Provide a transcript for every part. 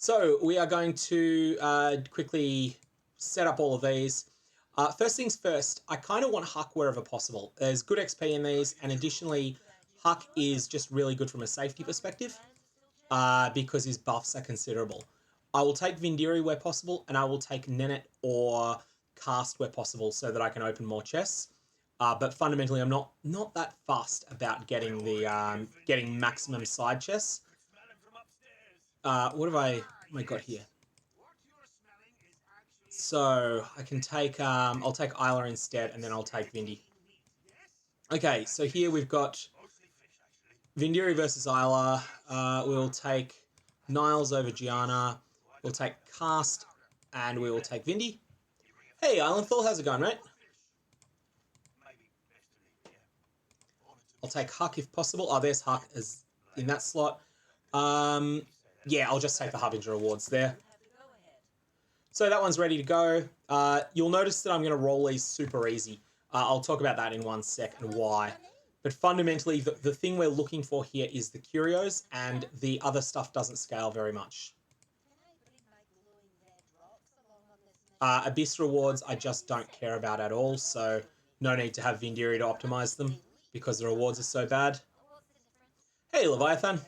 So we are going to quickly set up all of these. First things first, I kind of want Huck wherever possible. There's good XP in these, and additionally, Huck is just really good from a safety perspective because his buffs are considerable. I will take Vindiri where possible, and I will take Nenet or Cast where possible so that I can open more chests. But fundamentally, I'm not that fussed about getting the getting maximum side chests. What have I got here? So I can take I'll take Isla instead, and then I'll take Vindy. Okay, so here we've got Vindiri versus Isla. We'll take Niles over Gianna. We'll take Cast, and we will take Vindy. Hey, Islandful, how's it going, mate? I'll take Huck if possible. Oh, there's Huck as in that slot. Yeah, I'll just take the Harbinger Awards there. So that one's ready to go. You'll notice that I'm going to roll these super easy. I'll talk about that in 1 second why. But fundamentally, the thing we're looking for here is the curios, and the other stuff doesn't scale very much. Abyss rewards I just don't care about at all, so no need to have Vindiri to optimize them because the rewards are so bad. Hey, Leviathan.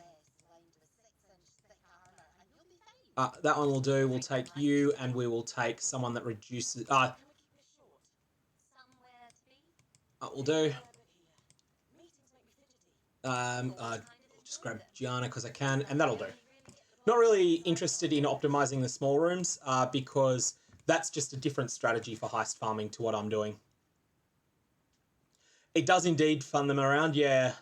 That one will do. We'll take you, and we will take someone that reduces... will do. I'll just grab Gianna because I can, and that'll do. Not really interested in optimizing the small rooms because that's just a different strategy for heist farming to what I'm doing. It does indeed fund them around, yeah.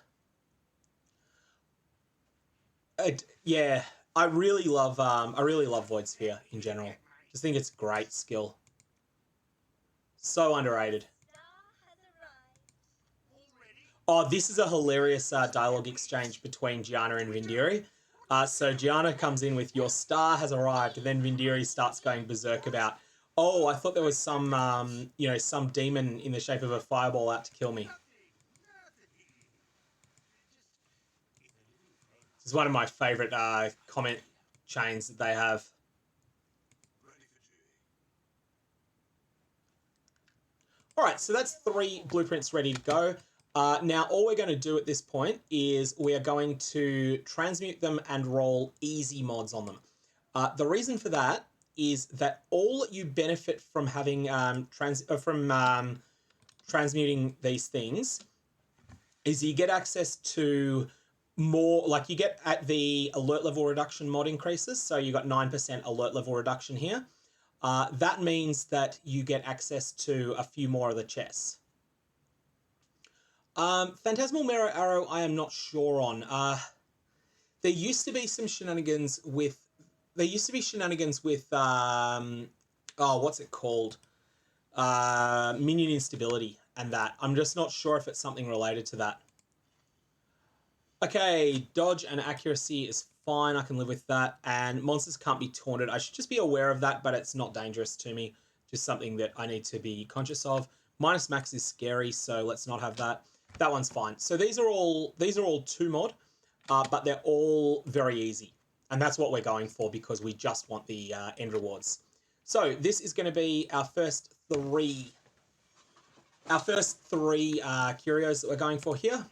Yeah, I really love Void Sphere in general. Just think it's a great skill. So underrated. Oh, this is a hilarious dialogue exchange between Gianna and Vindiri. So Gianna comes in with, "Your star has arrived," and then Vindiri starts going berserk about, "Oh, I thought there was some, some demon in the shape of a fireball out to kill me." This is one of my favourite comment chains that they have. All right, so that's 3 blueprints ready to go. Now, all we're going to do at this point is we are going to transmute them and roll easy mods on them. The reason for that is that all you benefit from having transmuting these things is you get access to more, like you get at the alert level reduction mod increases. So you got 9% alert level reduction here. That means that you get access to a few more of the chests. Phantasmal Mirror Arrow, I am not sure on. There used to be some shenanigans with... what's it called? Minion instability and that. I'm just not sure if it's something related to that. Okay, dodge and accuracy is fine. I can live with that. And monsters can't be taunted. I should just be aware of that, but it's not dangerous to me. Just something that I need to be conscious of. Minus max is scary, so let's not have that. That one's fine. So these are all 2 mod, but they're all very easy. And that's what we're going for because we just want the end rewards. So this is going to be our first 3 curios that we're going for here.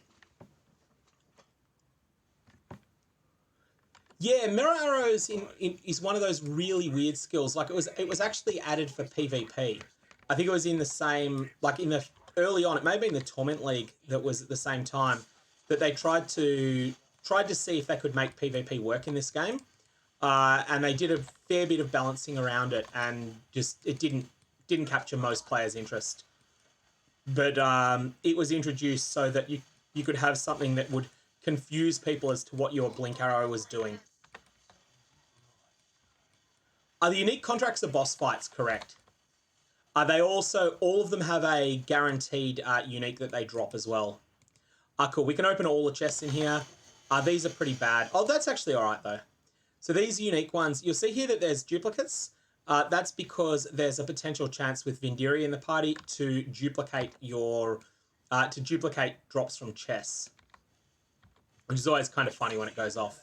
Yeah, Mirror Arrows is one of those really weird skills. Like it was actually added for PvP. I think it was in the same, like in the early on, it may have been the Torment League that was at the same time that they tried to see if they could make PvP work in this game. And they did a fair bit of balancing around it, and just it didn't capture most players' interest. But it was introduced so that you could have something that would confuse people as to what your Blink Arrow was doing. Are the unique contracts are boss fights, correct? They also, all of them have a guaranteed unique that they drop as well. Cool. We can open all the chests in here. These are pretty bad. Oh, that's actually all right, though. So these unique ones, you'll see here that there's duplicates. That's because there's a potential chance with Vindiri in the party to duplicate drops from chests, which is always kind of funny when it goes off.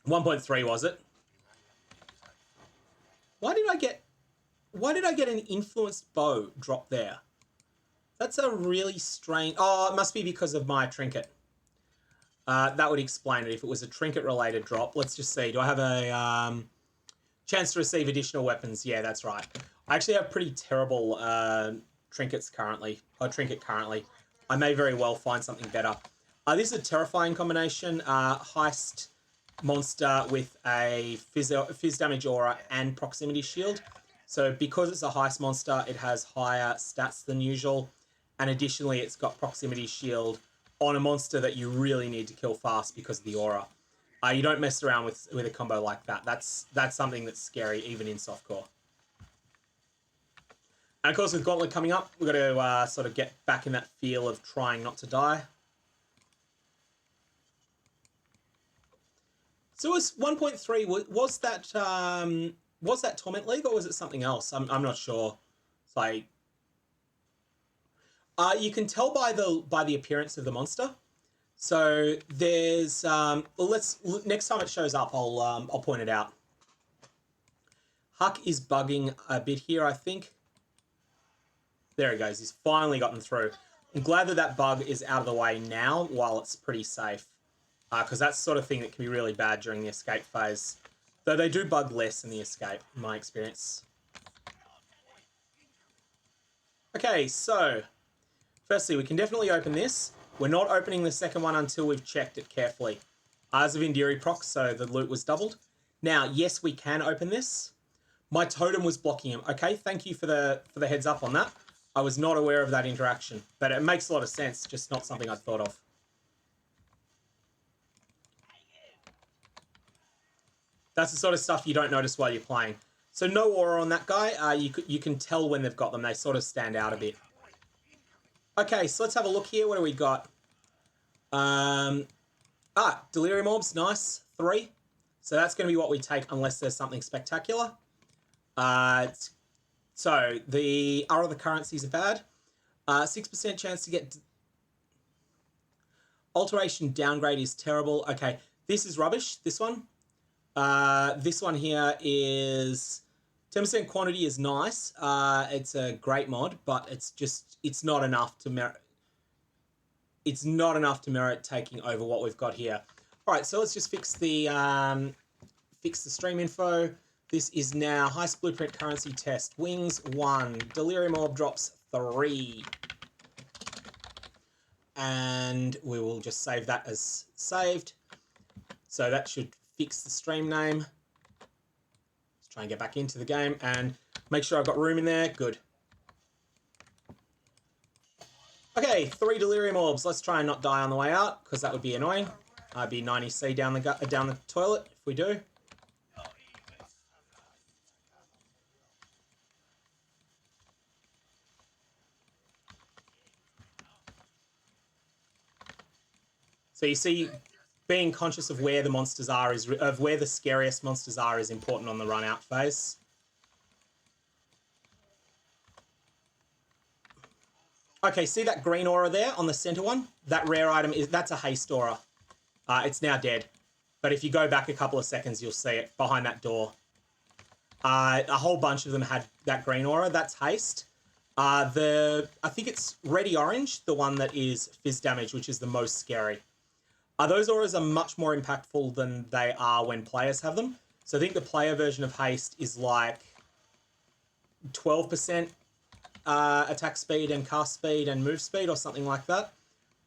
1.3 was it? Why did I get an influenced bow drop there? That's a really strange... Oh, it must be because of my trinket. That would explain it if it was a trinket-related drop. Let's just see. Do I have a chance to receive additional weapons? Yeah, that's right. I actually have pretty terrible trinket currently. I may very well find something better. This is a terrifying combination. Heist monster with a fizz damage aura and proximity shield. So because it's a heist monster, it has higher stats than usual. And additionally, it's got proximity shield on a monster that you really need to kill fast because of the aura. You don't mess around with a combo like that. That's something that's scary, even in softcore. And of course, with Gauntlet coming up, we've got to sort of get back in that feel of trying not to die. So it was 1.3. Was that Torment League or was it something else? I'm not sure. It's like you can tell by the appearance of the monster. So there's next time it shows up, I'll point it out. Huck is bugging a bit here, I think. There he goes. He's finally gotten through. I'm glad that bug is out of the way now while it's pretty safe. Because that's the sort of thing that can be really bad during the escape phase. Though they do bug less in the escape, in my experience. Okay, so... Firstly, we can definitely open this. We're not opening the second one until we've checked it carefully. As of Indiri proc, so the loot was doubled. Now, yes, we can open this. My totem was blocking him. Okay, thank you for the heads up on that. I was not aware of that interaction, but it makes a lot of sense, just not something I'd thought of. That's the sort of stuff you don't notice while you're playing. So no aura on that guy. You can tell when they've got them. They sort of stand out a bit. Okay, so let's have a look here. What do we got? Delirium Orbs, nice. 3. So that's going to be what we take unless there's something spectacular. So the other currencies are bad. 6% chance to get... Alteration downgrade is terrible. Okay, this is rubbish, this one. This one here is... 10% quantity is nice. It's a great mod, but it's not enough to merit... It's not enough to merit taking over what we've got here. All right, so let's just fix the stream info. This is now Heist Blueprint Currency Test. Wings 1. Delirium Orb drops 3. And we will just save that as saved. So that should fix the stream name. Let's try and get back into the game and make sure I've got room in there. Good. Okay, 3 Delirium Orbs. Let's try and not die on the way out, because that would be annoying. I'd be 90C down the toilet if we do. So you see, being conscious of where the monsters are of where the scariest monsters are is important on the run out phase. Okay, see that green aura there on the center one? That rare item that's a haste aura. It's now dead. But if you go back a couple of seconds, you'll see it behind that door. A whole bunch of them had that green aura. That's haste. I think it's ready orange, the one that is fizz damage, which is the most scary. Those auras are much more impactful than they are when players have them. So I think the player version of haste is like 12% attack speed and cast speed and move speed or something like that.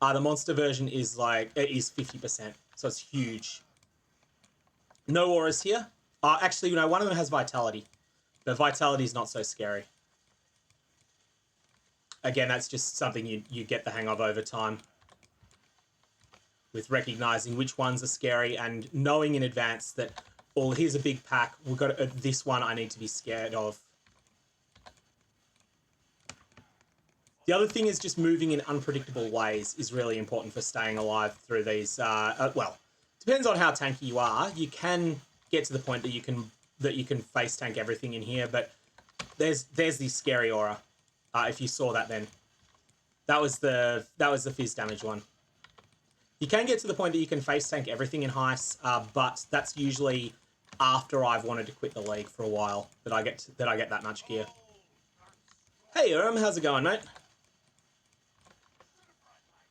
The monster version is 50%, so it's huge. No auras here. Actually, you know, one of them has vitality, but vitality is not so scary. Again, that's just something you get the hang of over time, with recognizing which ones are scary and knowing in advance that, oh, here's a big pack. We've got this one I need to be scared of. The other thing is just moving in unpredictable ways is really important for staying alive through these. Well, depends on how tanky you are. You can get to the point that you can face tank everything in here, but there's the scary aura. If you saw that, then that was the fizz damage one. You can get to the point that you can face tank everything in Heists, but that's usually after I've wanted to quit the league for a while that I get that much gear. Hey, how's it going, mate?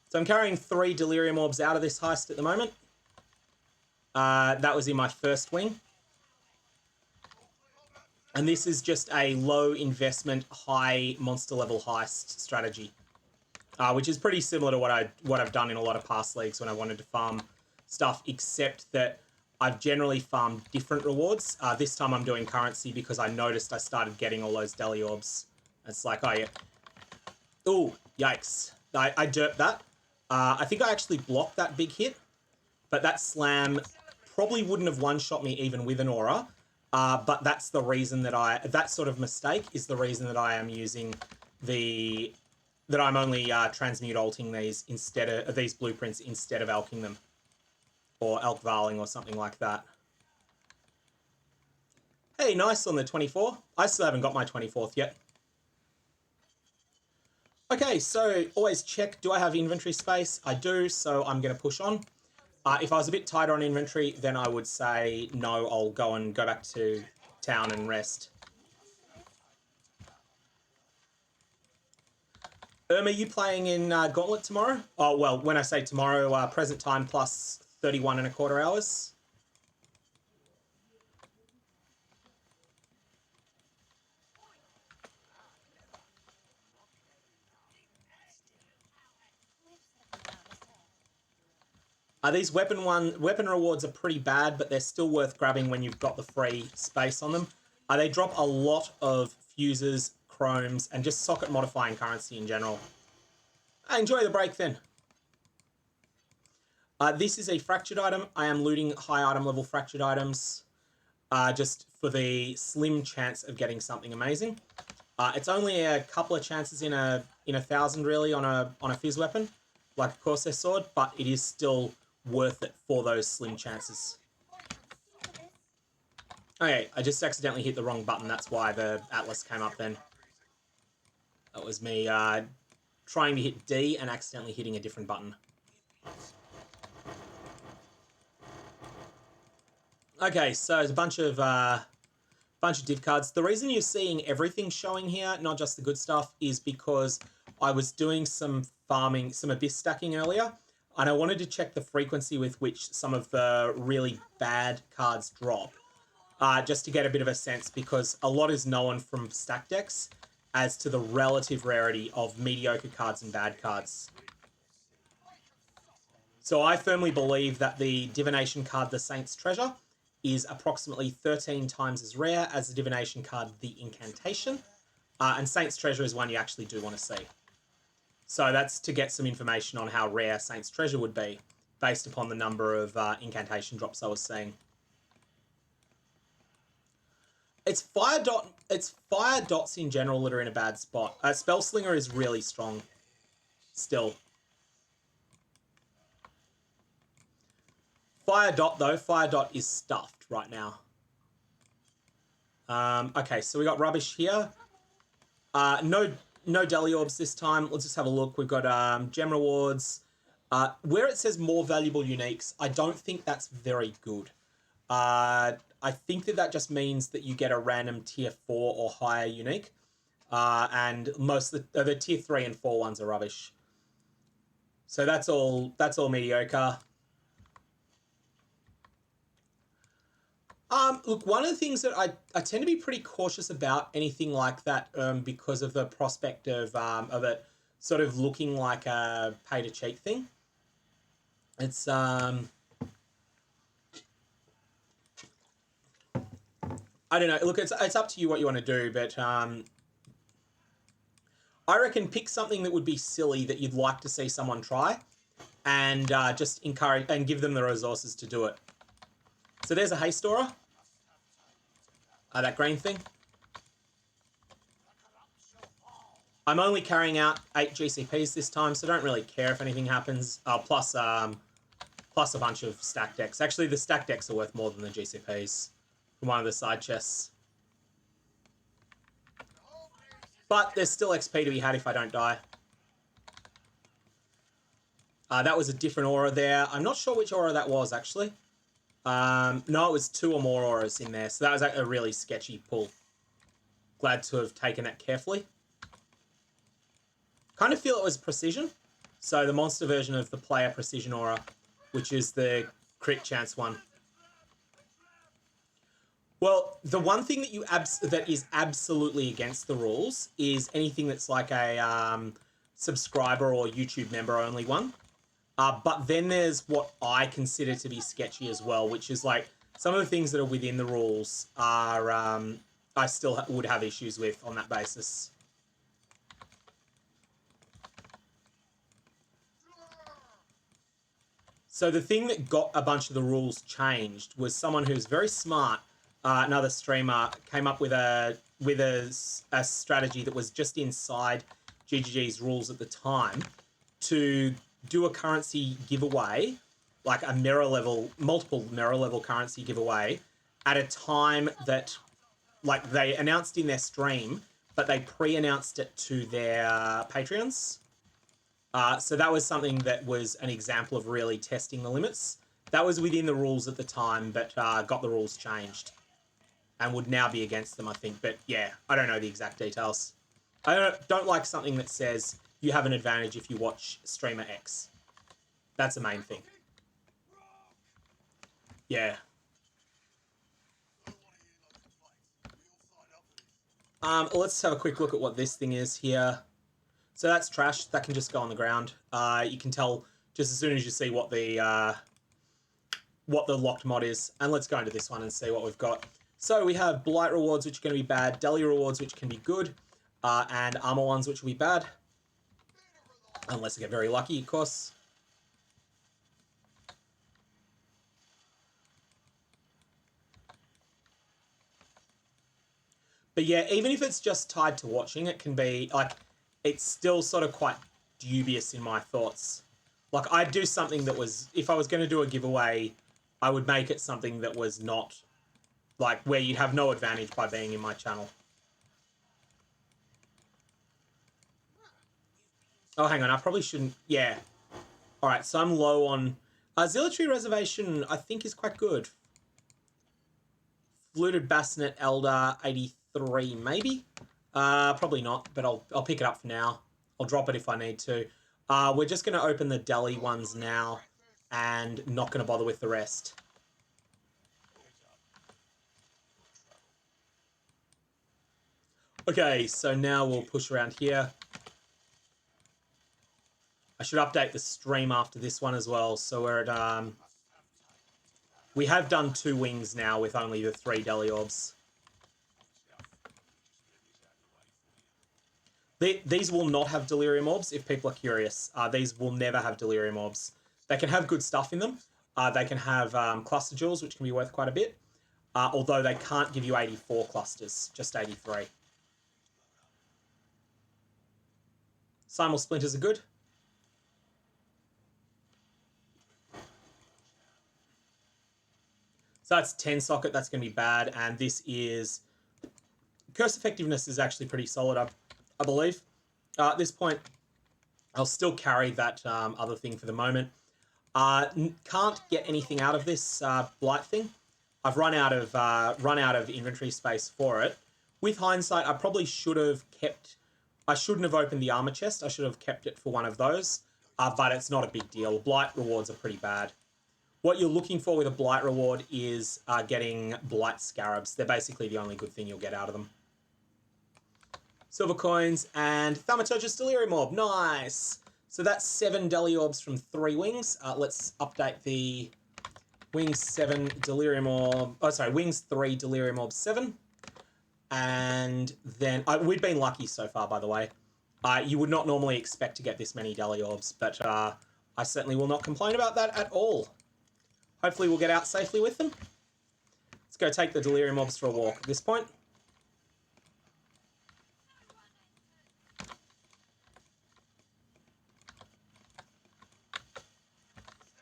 So I'm carrying 3 Delirium Orbs out of this heist at the moment. That was in my first wing. And this is just a low investment, high monster level heist strategy. Which is pretty similar to what I've done in a lot of past leagues when I wanted to farm stuff, except that I've generally farmed different rewards. This time I'm doing currency because I noticed I started getting all those Deli Orbs. It's like, oh yeah. Ooh, yikes. I derped that. I think I actually blocked that big hit, but that slam probably wouldn't have one-shot me even with an aura. But that's the reason that that sort of mistake is the reason that I am using that I'm only transmute alting these instead of these blueprints instead of alking them. Or elk valing or something like that. Hey, nice on the 24. I still haven't got my 24th yet. Okay, so always check, do I have inventory space? I do, so I'm going to push on. If I was a bit tighter on inventory, then I would say no, I'll go back to town and rest. Are you playing in Gauntlet tomorrow? Oh, well, when I say tomorrow, present time plus 31.25 hours. These weapon rewards are pretty bad, but they're still worth grabbing when you've got the free space on them. They drop a lot of fuses, chromes, and just socket modifying currency in general. Enjoy the break then. This is a fractured item. I am looting high item level fractured items just for the slim chance of getting something amazing. It's only a couple of chances in a 1,000 really on a fizz weapon, like a Corsair sword, but it is still worth it for those slim chances. Okay, I just accidentally hit the wrong button. That's why the Atlas came up then. That was me trying to hit D and accidentally hitting a different button. Okay, so there's a bunch of div cards. The reason you're seeing everything showing here, not just the good stuff, is because I was doing some farming, some abyss stacking earlier, and I wanted to check the frequency with which some of the really bad cards drop, just to get a bit of a sense, because a lot is known from stack decks as to the relative rarity of mediocre cards and bad cards. So I firmly believe that the divination card, the Saint's Treasure, is approximately 13 times as rare as the divination card, the Incantation. And Saint's Treasure is one you actually do want to see. So that's to get some information on how rare Saint's Treasure would be, based upon the number of Incantation drops I was seeing. It's fire dots in general that are in a bad spot. Spellslinger is really strong still. Fire dot is stuffed right now. Okay, so we got rubbish here. No Deli Orbs this time. Let's just have a look. We've got gem rewards. Where it says more valuable uniques, I don't think that's very good. I think that just means that you get a random tier 4 or higher unique. And most of the tier 3 and 4 ones are rubbish. So that's all mediocre. Look, one of the things that I tend to be pretty cautious about anything like that because of the prospect of it sort of looking like a pay-to-cheat thing. It's I don't know. Look, it's up to you what you want to do, but I reckon pick something that would be silly that you'd like to see someone try, and just encourage and give them the resources to do it. So there's a haste aura. That green thing. I'm only carrying out 8 GCPs this time, so I don't really care if anything happens. Plus a bunch of stack decks. Actually, the stack decks are worth more than the GCPs from one of the side chests. But there's still XP to be had if I don't die. That was a different aura there. I'm not sure which aura that was, actually. No, it was 2 or more auras in there, so that was a really sketchy pull. Glad to have taken that carefully. Kind of feel it was precision. So the monster version of the player precision aura, which is the crit chance one. Well, the one thing that is absolutely against the rules is anything that's like a subscriber or YouTube member only one. But then there's what I consider to be sketchy as well, which is like some of the things that are within the rules are I still would have issues with on that basis. So the thing that got a bunch of the rules changed was someone who's very smart, another streamer, came up with a strategy that was just inside GGG's rules at the time to do a currency giveaway, like a multiple mirror level currency giveaway, at a time that, like, they announced in their stream, but they pre-announced it to their Patreons. So that was something that was an example of really testing the limits. That was within the rules at the time, but got the rules changed and would now be against them, I think. But yeah, I don't know the exact details. I don't like something that says you have an advantage if you watch streamer X. That's the main thing. Yeah. Let's have a quick look at what this thing is here. So that's trash. That can just go on the ground. You can tell just as soon as you see what the locked mod is. And let's go into this one and see what we've got. So we have Blight rewards, which are going to be bad, Deli rewards, which can be good, and armor ones, which will be bad. Unless I get very lucky, of course. But yeah, even if it's just tied to watching, it can be, like, it's still sort of quite dubious in my thoughts. Like, I'd do something that was, if I was going to do a giveaway, I would make it something that was not, like, where you'd have no advantage by being in my channel. Oh, hang on, I probably shouldn't, yeah. Alright, so I'm low on... Zealotry Reservation, I think, is quite good. Fluted Bassinet Elder, 83, maybe? Probably not, but I'll pick it up for now. I'll drop it if I need to. We're just going to open the Deli ones now and not going to bother with the rest. Okay, so now we'll push around here. I should update the stream after this one as well. So we're at... we have done 2 wings now with only the 3 Deli Orbs. These will not have Delirium Orbs, if people are curious. These will never have Delirium Orbs. They can have good stuff in them. They can have cluster jewels, which can be worth quite a bit. Although they can't give you 84 clusters, just 83. Simul Splinters are good. So that's 10 socket, that's going to be bad. And this is... Curse effectiveness is actually pretty solid, I believe. At this point, I'll still carry that other thing for the moment. Can't get anything out of this Blight thing. I've run out of inventory space for it. With hindsight, I probably should have kept... I shouldn't have opened the armor chest. I should have kept it for one of those. But it's not a big deal. Blight rewards are pretty bad. What you're looking for with a Blight reward is getting Blight Scarabs. They're basically the only good thing you'll get out of them. Silver coins and Thaumaturgis Delirium Orb. Nice! So that's 7 Deli Orbs from 3 wings. Let's update the Wings 7 Delirium Orb... Oh, sorry, Wings 3 Delirium Orb 7. And then... we've been lucky so far, by the way. You would not normally expect to get this many Deli Orbs, but I certainly will not complain about that at all. Hopefully we'll get out safely with them. Let's go take the Delirium Orbs for a walk at this point.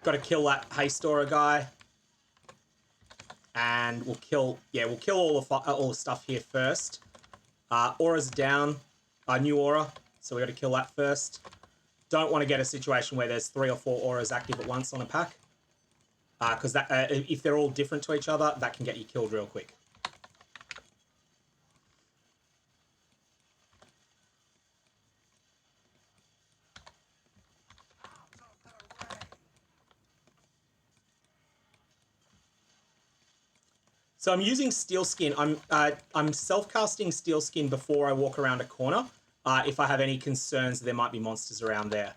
Got to kill that Heists aura guy. And we'll kill all the stuff here first. Aura's down. New aura. So we got to kill that first. don't want to get a situation where there's 3 or 4 auras active at once on a pack. Because if they're all different to each other, that can get you killed real quick. So I'm using Steel Skin. I'm self-casting Steel Skin before I walk around a corner. If I have any concerns there might be monsters around there.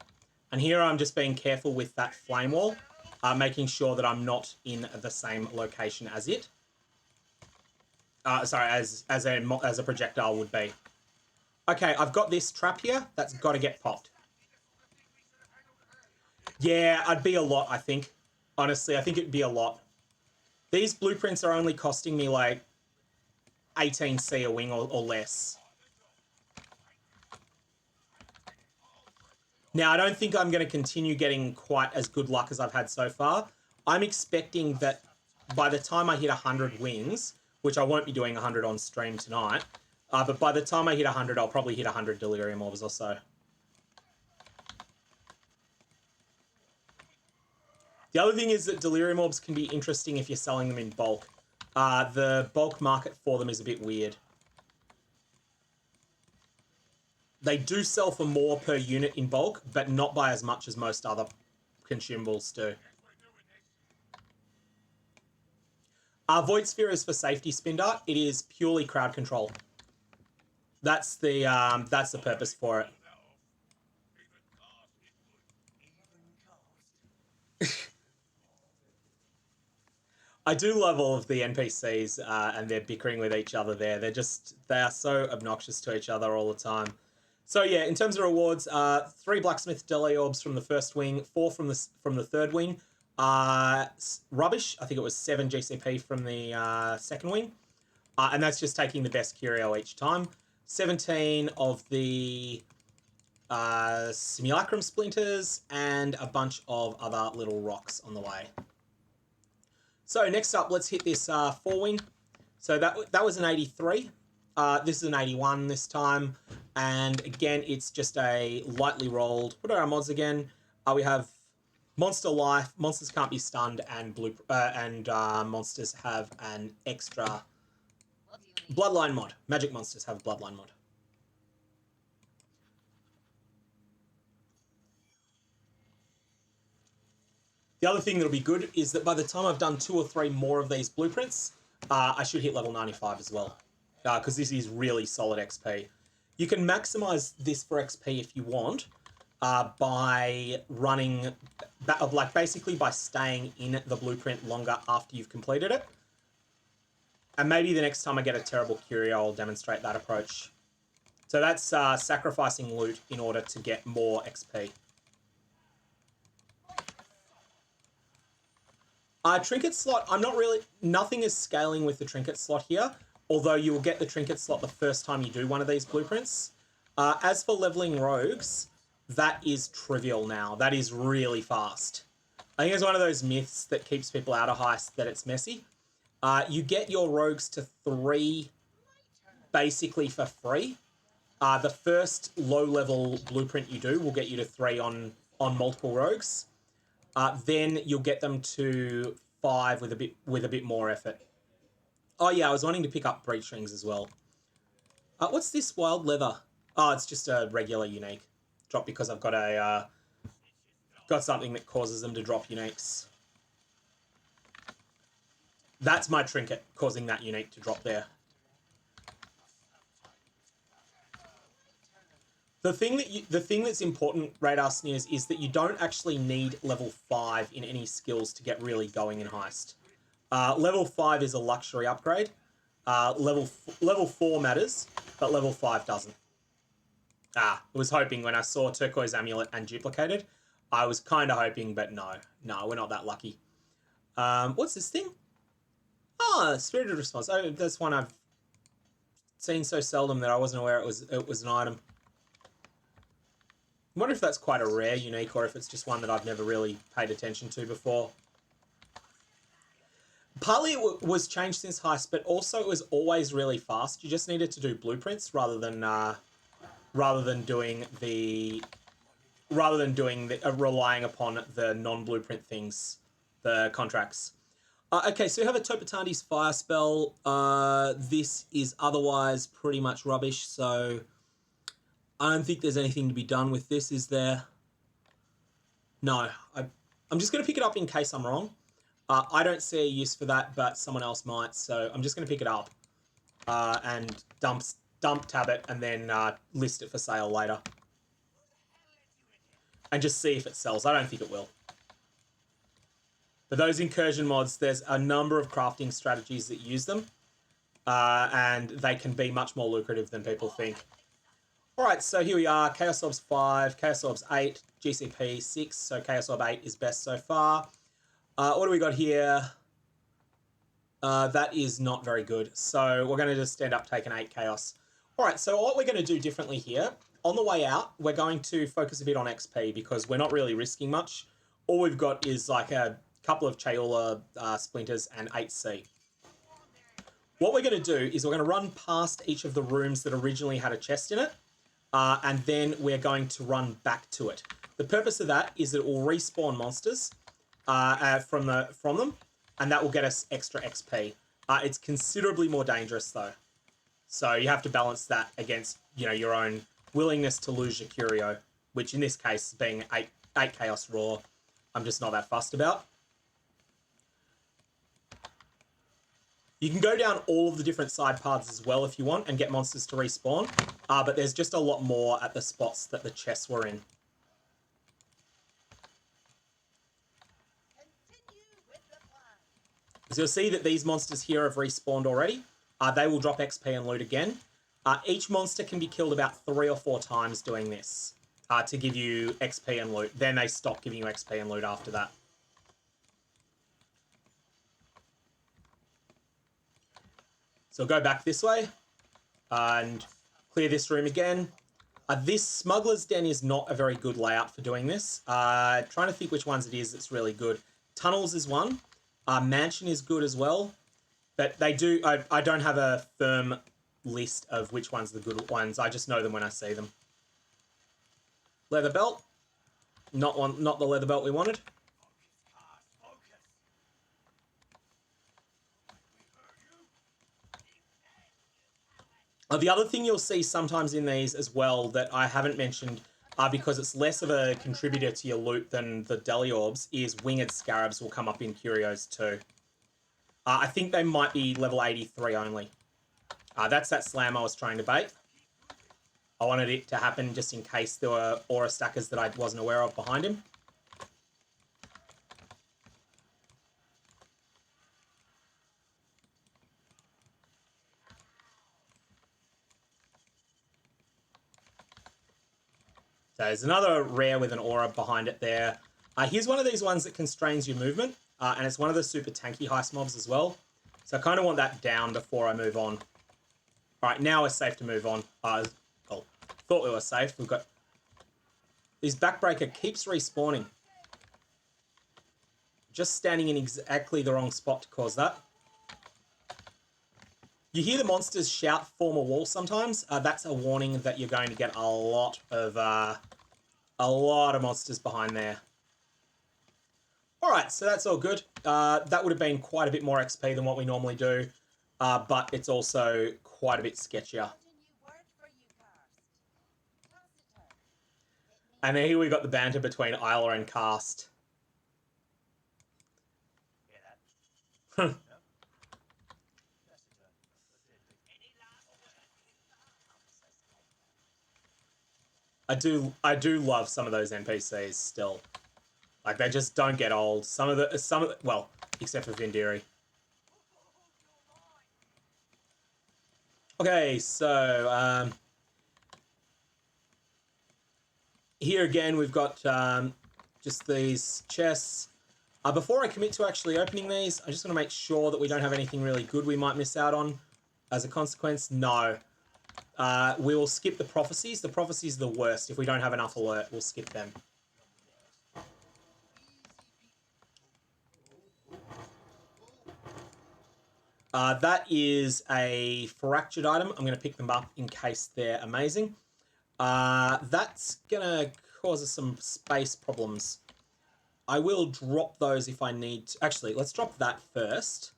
And here I'm just being careful with that flame wall, making sure that I'm not in the same location as it. Sorry, as a projectile would be. Okay, I've got this trap here. That's got to get popped. Yeah, I'd be a lot, I think. Honestly, I think it'd be a lot. These blueprints are only costing me like 18C a wing or less. Now, I don't think I'm going to continue getting quite as good luck as I've had so far. I'm expecting that by the time I hit 100 wings, which I won't be doing 100 on stream tonight, but by the time I hit 100, I'll probably hit 100 Delirium Orbs or so. The other thing is that Delirium Orbs can be interesting if you're selling them in bulk. The bulk market for them is a bit weird. They do sell for more per unit in bulk, but not by as much as most other consumables do. Void Sphere is for safety, Spin Dart. It is purely crowd control. That's the purpose for it. I do love all of the NPCs and they're bickering with each other there. They are so obnoxious to each other all the time. So yeah, in terms of rewards, 3 Blacksmith Deli Orbs from the first wing, 4 from the third wing. Rubbish, I think it was 7 GCP from the second wing. And that's just taking the best curio each time. 17 of the Simulacrum Splinters and a bunch of other little rocks on the way. So next up, let's hit this 4-wing. So that was an 83. This is an 81 this time. And again, it's just a lightly rolled. What are our mods again? We have Monster Life, Monsters Can't Be Stunned, and monsters have an extra Bloodline mod. Magic monsters have a Bloodline mod. The other thing that'll be good is that by the time I've done 2 or 3 more of these blueprints, I should hit level 95 as well. Because this is really solid XP. You can maximize this for XP if you want by running, basically by staying in the blueprint longer after you've completed it. And maybe the next time I get a terrible curio, I'll demonstrate that approach. So that's sacrificing loot in order to get more XP. Trinket slot, nothing is scaling with the trinket slot here, although you will get the trinket slot the first time you do one of these blueprints. As for leveling rogues, that is trivial now. That is really fast. I think it's one of those myths that keeps people out of Heist that it's messy. You get your rogues to 3 basically for free. The first low-level blueprint you do will get you to 3 on multiple rogues. Then you'll get them to 5 with a bit more effort. Oh yeah, I was wanting to pick up breach rings as well. What's this wild leather? Oh, it's just a regular unique drop because I've got got something that causes them to drop uniques. That's my trinket causing that unique to drop there. The thing that's important, Radar Sneers, is that you don't actually need level 5 in any skills to get really going in Heist. Level 5 is a luxury upgrade. Level 4 matters, but level 5 doesn't. I was hoping when I saw Turquoise Amulet and Duplicated. I was kind of hoping, but no, we're not that lucky. What's this thing? Oh, Spirited Response. Oh, that's one I've seen so seldom that I wasn't aware it was an item. I wonder if that's quite a rare unique or if it's just one that I've never really paid attention to before. Partly it was changed since Heist, but also it was always really fast. You just needed to do blueprints rather than doing the rather than doing relying upon the non-blueprint things, the contracts. Okay, so we have a Topatandi's Fire spell. This is otherwise pretty much rubbish, so I don't think there's anything to be done with this, is there? No, I'm just going to pick it up in case I'm wrong. I don't see a use for that, but someone else might, so I'm just going to pick it up and dump tab it, and then list it for sale later. And just see if it sells. I don't think it will. But those incursion mods, there's a number of crafting strategies that use them, and they can be much more lucrative than people think. Alright, so here we are, Chaos Orbs 5, Chaos Orbs 8, GCP 6, so Chaos Orb 8 is best so far. What do we got here? That is not very good, so we're going to just end up taking 8 Chaos. Alright, so what we're going to do differently here, on the way out, we're going to focus a bit on XP because we're not really risking much. All we've got is like a couple of Chaeula splinters and 8C. What we're going to do is we're going to run past each of the rooms that originally had a chest in it, and then we're going to run back to it. The purpose of that is that it will respawn monsters from them, and that will get us extra XP. It's considerably more dangerous though, so you have to balance that against your own willingness to lose your curio, which in this case being 8 Chaos Raw, I'm just not that fussed about. You can go down all of the different side paths as well if you want and get monsters to respawn, but there's just a lot more at the spots that the chests were in. So you'll see that these monsters here have respawned already. They will drop XP and loot again. Each monster can be killed about 3 or 4 times doing this to give you XP and loot. Then they stop giving you XP and loot after that. So go back this way and clear this room again. This Smuggler's Den is not a very good layout for doing this. Trying to think which ones it is that's really good. Tunnels is one. Mansion is good as well. But they do... I don't have a firm list of which ones are the good ones. I just know them when I see them. Leather belt. Not the leather belt we wanted. The other thing you'll see sometimes in these as well that I haven't mentioned, because it's less of a contributor to your loot than the Delirium Orbs, is Winged Scarabs will come up in Curios too. I think they might be level 83 only. That's that slam I was trying to bait. I wanted it to happen just in case there were aura stackers that I wasn't aware of behind him. So there's another rare with an aura behind it there. Here's one of these ones that constrains your movement, and it's one of the super tanky heist mobs as well. So I kind of want that down before I move on. All right, now we're safe to move on. Well, thought we were safe. We've got... This backbreaker keeps respawning. Just standing in exactly the wrong spot to cause that. You hear the monsters shout form a wall sometimes. That's a warning that you're going to get a lot of monsters behind there. Alright, so that's all good. That would have been quite a bit more XP than what we normally do, but it's also quite a bit sketchier. And then here we got the banter between Isla and Cast. I do love some of those NPCs still. Like, they just don't get old. Some of the well, except for Vindiri. Okay, so here again we've got just these chests. Before I commit to actually opening these, I just want to make sure that we don't have anything really good we might miss out on as a consequence. No. We will skip the prophecies. The prophecies are the worst. If we don't have enough alert, we'll skip them. That is a fractured item. I'm going to pick them up in case they're amazing. That's going to causes some space problems. I will drop those if I need to. Actually, let's drop that first.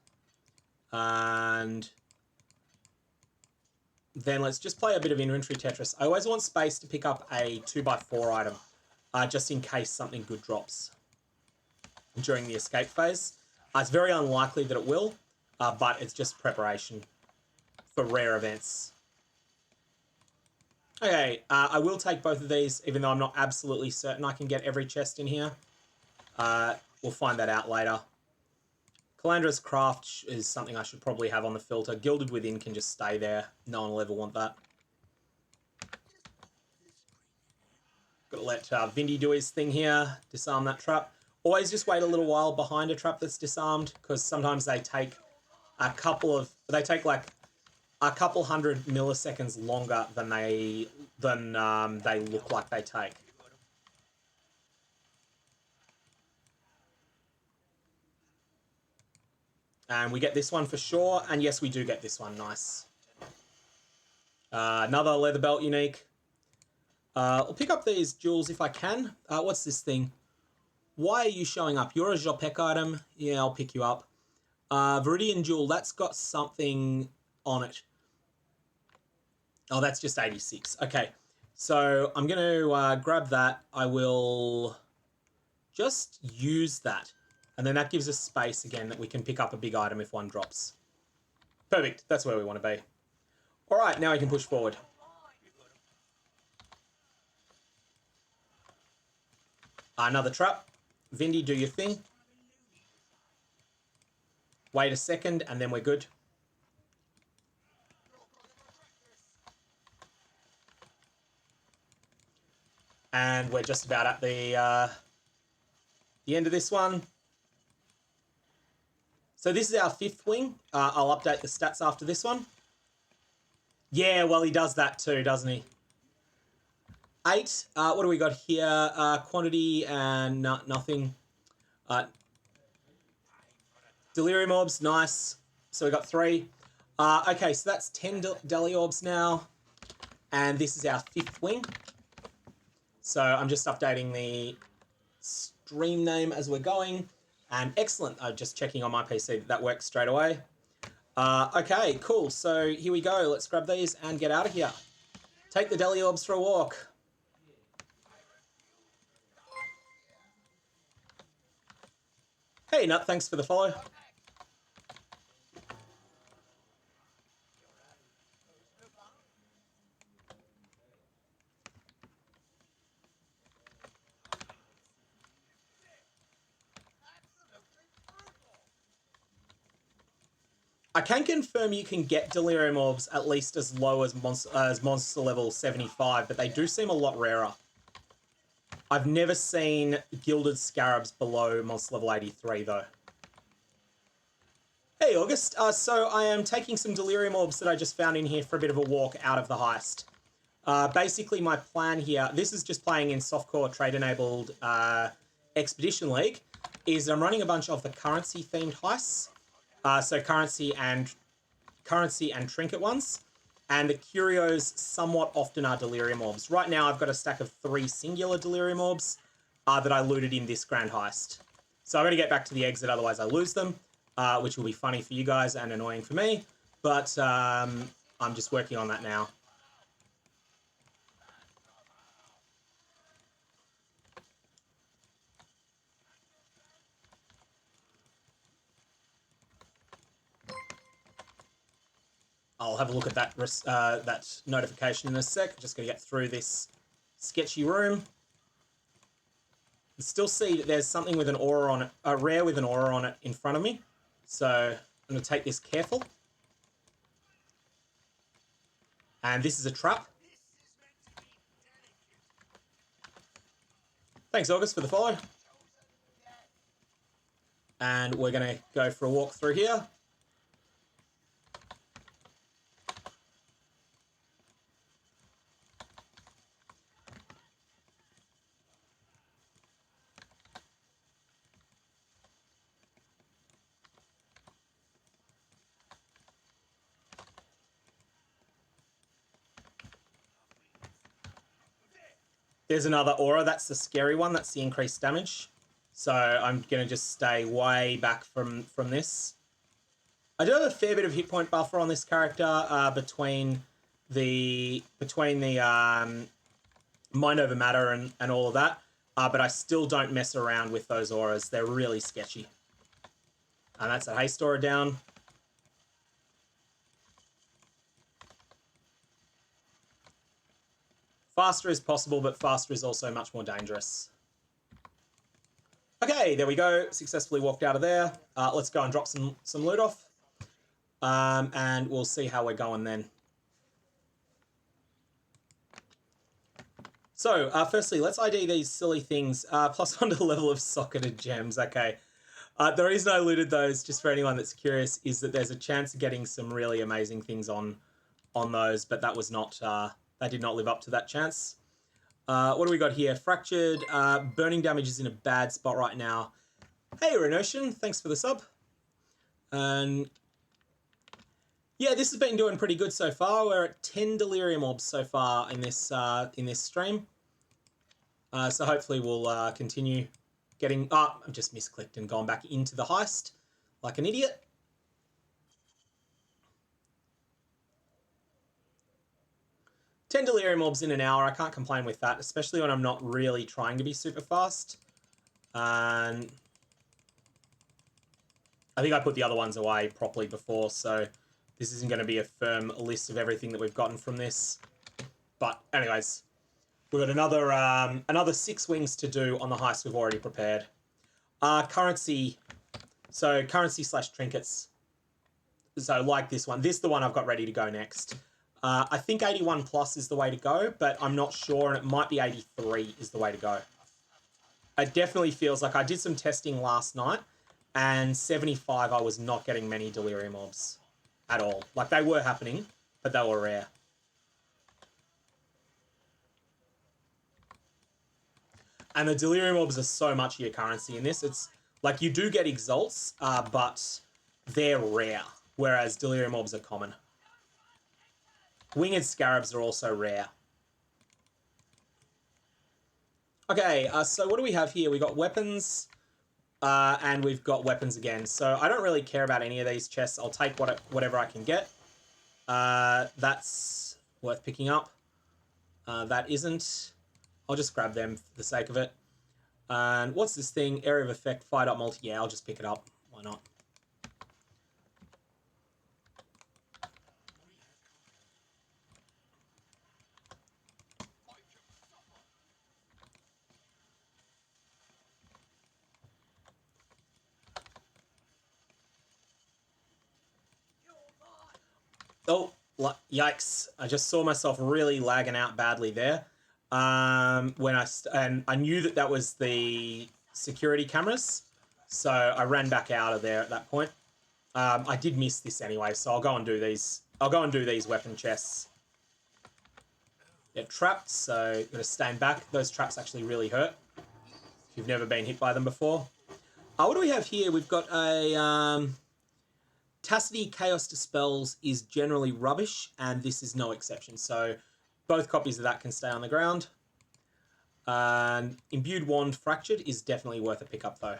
And then let's just play a bit of inventory Tetris. I always want space to pick up a 2x4 item, just in case something good drops during the escape phase. It's very unlikely that it will, but it's just preparation for rare events. Okay, I will take both of these, even though I'm not absolutely certain I can get every chest in here. We'll find that out later. Calandra's Craft is something I should probably have on the filter. Gilded Within can just stay there. No one will ever want that. Got to let Vindy do his thing here. Disarm that trap. Always just wait a little while behind a trap that's disarmed, because sometimes they take a couple of... They take like a couple hundred milliseconds longer than they look like they take. And we get this one for sure. And yes, we do get this one. Nice. Another leather belt unique. I'll pick up these jewels if I can. What's this thing? Why are you showing up? You're a Jopek item. Yeah, I'll pick you up. Viridian jewel. That's got something on it. Oh, that's just 86. Okay. So I'm going to grab that. I will just use that. And then that gives us space again that we can pick up a big item if one drops. Perfect. That's where we want to be. All right, now we can push forward. Another trap. Vindy, do your thing. Wait a second, and then we're good. And we're just about at the end of this one. So this is our 5th wing. I'll update the stats after this one. Yeah, well, he does that too, doesn't he? 8. What do we got here? Quantity and nothing. Delirium Orbs, nice. So we got 3. Okay, so that's 10 Delirium Orbs now. And this is our 5th wing. So I'm just updating the stream name as we're going. And excellent. I'm just checking on my PC that works straight away. Okay, cool. So here we go. Let's grab these and get out of here. Take the Deli Orbs for a walk. Hey, Nut, thanks for the follow. I can confirm you can get Delirium Orbs at least as low as monster level 75, but they do seem a lot rarer. I've never seen Gilded Scarabs below monster level 83, though. Hey, August. So I am taking some Delirium Orbs that I just found in here for a bit of a walk out of the heist. Basically, my plan here, this is just playing in softcore trade-enabled Expedition League, is I'm running a bunch of the currency-themed heists. So currency and trinket ones. And the curios somewhat often are Delirium Orbs. Right now, I've got a stack of 3 singular Delirium Orbs that I looted in this grand heist. So I've got to get back to the exit, otherwise I lose them, which will be funny for you guys and annoying for me. But I'm just working on that now. I'll have a look at that that notification in a sec. Just going to get through this sketchy room. You still see that there's something with an aura on it, a rare with an aura on it in front of me. So I'm going to take this careful. And this is a trap. Thanks, August, for the follow. And we're going to go for a walk through here. There's another aura. That's the scary one. That's the increased damage. So I'm going to just stay way back from this. I do have a fair bit of hit point buffer on this character between the Mind Over Matter and all of that. But I still don't mess around with those auras. They're really sketchy. And that's a haste aura down. Faster is possible, but faster is also much more dangerous. Okay, there we go. Successfully walked out of there. Let's go and drop some loot off. And we'll see how we're going then. So, firstly, let's ID these silly things. Plus one to the level of socketed gems. Okay. The reason I looted those, just for anyone that's curious, is that there's a chance of getting some really amazing things on those, but that was not... that did not live up to that chance. What do we got here? Fractured. Burning damage is in a bad spot right now. Hey, Renotion. Thanks for the sub. And yeah, this has been doing pretty good so far. We're at 10 Delirium Orbs so far in this stream. So hopefully we'll continue getting... I've just misclicked and gone back into the heist like an idiot. Ten Delirium Orbs in an hour, I can't complain with that, especially when I'm not really trying to be super fast. And I think I put the other ones away properly before, so this isn't going to be a firm list of everything that we've gotten from this. But anyways, we've got another 6 wings to do on the heist we've already prepared. Currency. So currency / trinkets. So like this one. This is the one I've got ready to go next. I think 81 plus is the way to go, but I'm not sure, and it might be 83 is the way to go. It definitely feels like I did some testing last night, and 75 I was not getting many Delirium Orbs at all. Like, they were happening, but they were rare. And the Delirium Orbs are so much of your currency in this. It's like, you do get exalts, but they're rare, whereas Delirium Orbs are common. Winged Scarabs are also rare. Okay, so what do we have here? We got weapons, and we've got weapons again. So I don't really care about any of these chests. I'll take whatever I can get. That's worth picking up. That isn't. I'll just grab them for the sake of it. And what's this thing? Area of Effect, Fire Up Multi. Yeah, I'll just pick it up. Why not? Oh, yikes. I just saw myself really lagging out badly there. And I knew that was the security cameras, so I ran back out of there at that point. I did miss this anyway, so I'll go and do these. I'll go and do these weapon chests. They're trapped, so gotta stand back. Those traps actually really hurt if you've never been hit by them before. What do we have here? We've got a... Tacity Chaos Dispels is generally rubbish, and this is no exception. So both copies of that can stay on the ground. And Imbued Wand Fractured is definitely worth a pickup, though.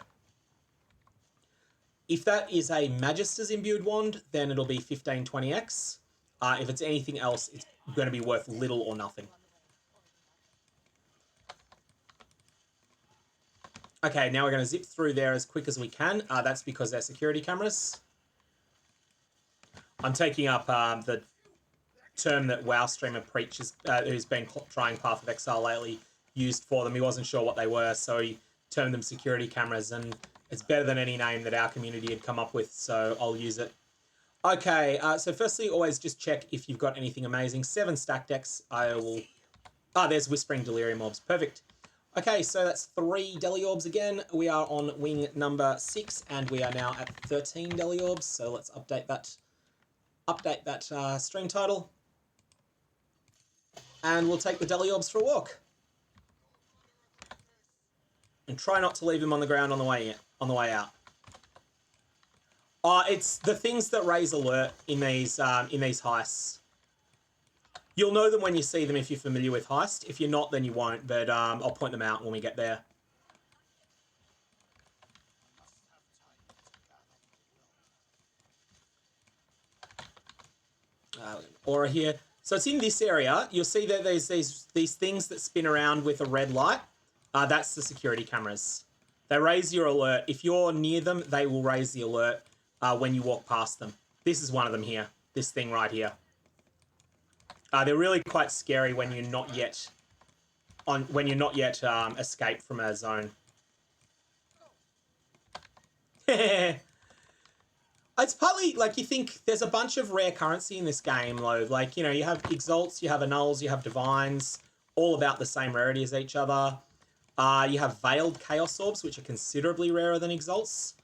If that is a Magister's Imbued Wand, then it'll be 1520x. If it's anything else, it's going to be worth little or nothing. Okay, now we're going to zip through there as quick as we can. That's because they're security cameras. I'm taking up the term that WoW streamer preaches, who's been trying Path of Exile lately, used for them. He wasn't sure what they were, so he termed them security cameras, and it's better than any name that our community had come up with, so I'll use it. Okay, so firstly, always just check if you've got anything amazing. 7 stack decks. I will... there's Whispering Delirium Orbs. Perfect. Okay, so that's 3 Deli Orbs again. We are on wing number 6, and we are now at 13 Deli Orbs, so let's update that stream title, and we'll take the Deli Orbs for a walk, and try not to leave him on the ground on the way out. It's the things that raise alert in these heists. You'll know them when you see them if you're familiar with Heist. If you're not, then you won't, but I'll point them out when we get there. Aura here. So it's in this area. You'll see that there's these things that spin around with a red light. That's the security cameras. They raise your alert. If you're near them, they will raise the alert when you walk past them. This is one of them here. This thing right here. They're really quite scary when you're not yet escaped from a zone. It's partly like you think there's a bunch of rare currency in this game, though. Like, you know, you have Exalts, you have Annuls, you have Divines, all about the same rarity as each other. You have Veiled Chaos Orbs, which are considerably rarer than Exalts.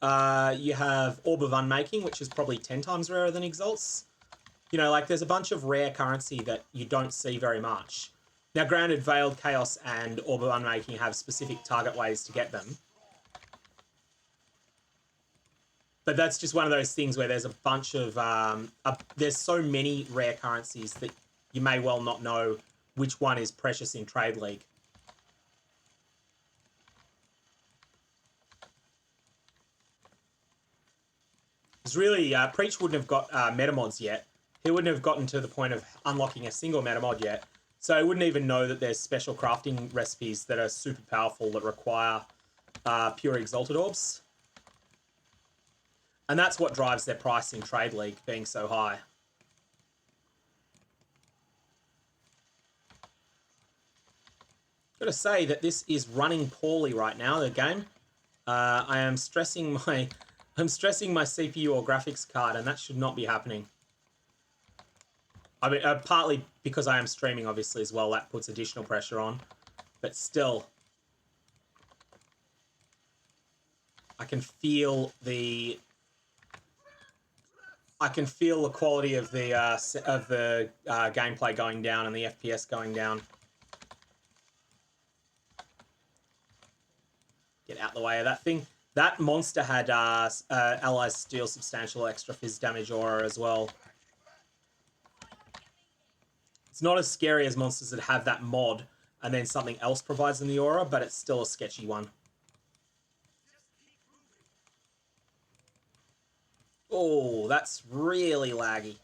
You have Orb of Unmaking, which is probably 10 times rarer than Exalts. You know, like, there's a bunch of rare currency that you don't see very much. Now, granted, Veiled Chaos and Orb of Unmaking have specific target ways to get them. But that's just one of those things where there's a bunch of... there's so many rare currencies that you may well not know which one is precious in Trade League. It's really... Preach wouldn't have got metamods yet. He wouldn't have gotten to the point of unlocking a single metamod yet. So he wouldn't even know that there's special crafting recipes that are super powerful that require pure Exalted Orbs. And that's what drives their price in Trade League being so high. Gotta say that this is running poorly right now, the game. I am stressing my CPU or graphics card, and that should not be happening. I mean, partly because I am streaming, obviously, as well. That puts additional pressure on. But still, I can feel the quality of the gameplay going down and the FPS going down. Get out the way of that thing. That monster had allies steal substantial extra fizz damage aura as well. It's not as scary as monsters that have that mod and then something else provides them the aura, but it's still a sketchy one. Oh, that's really laggy.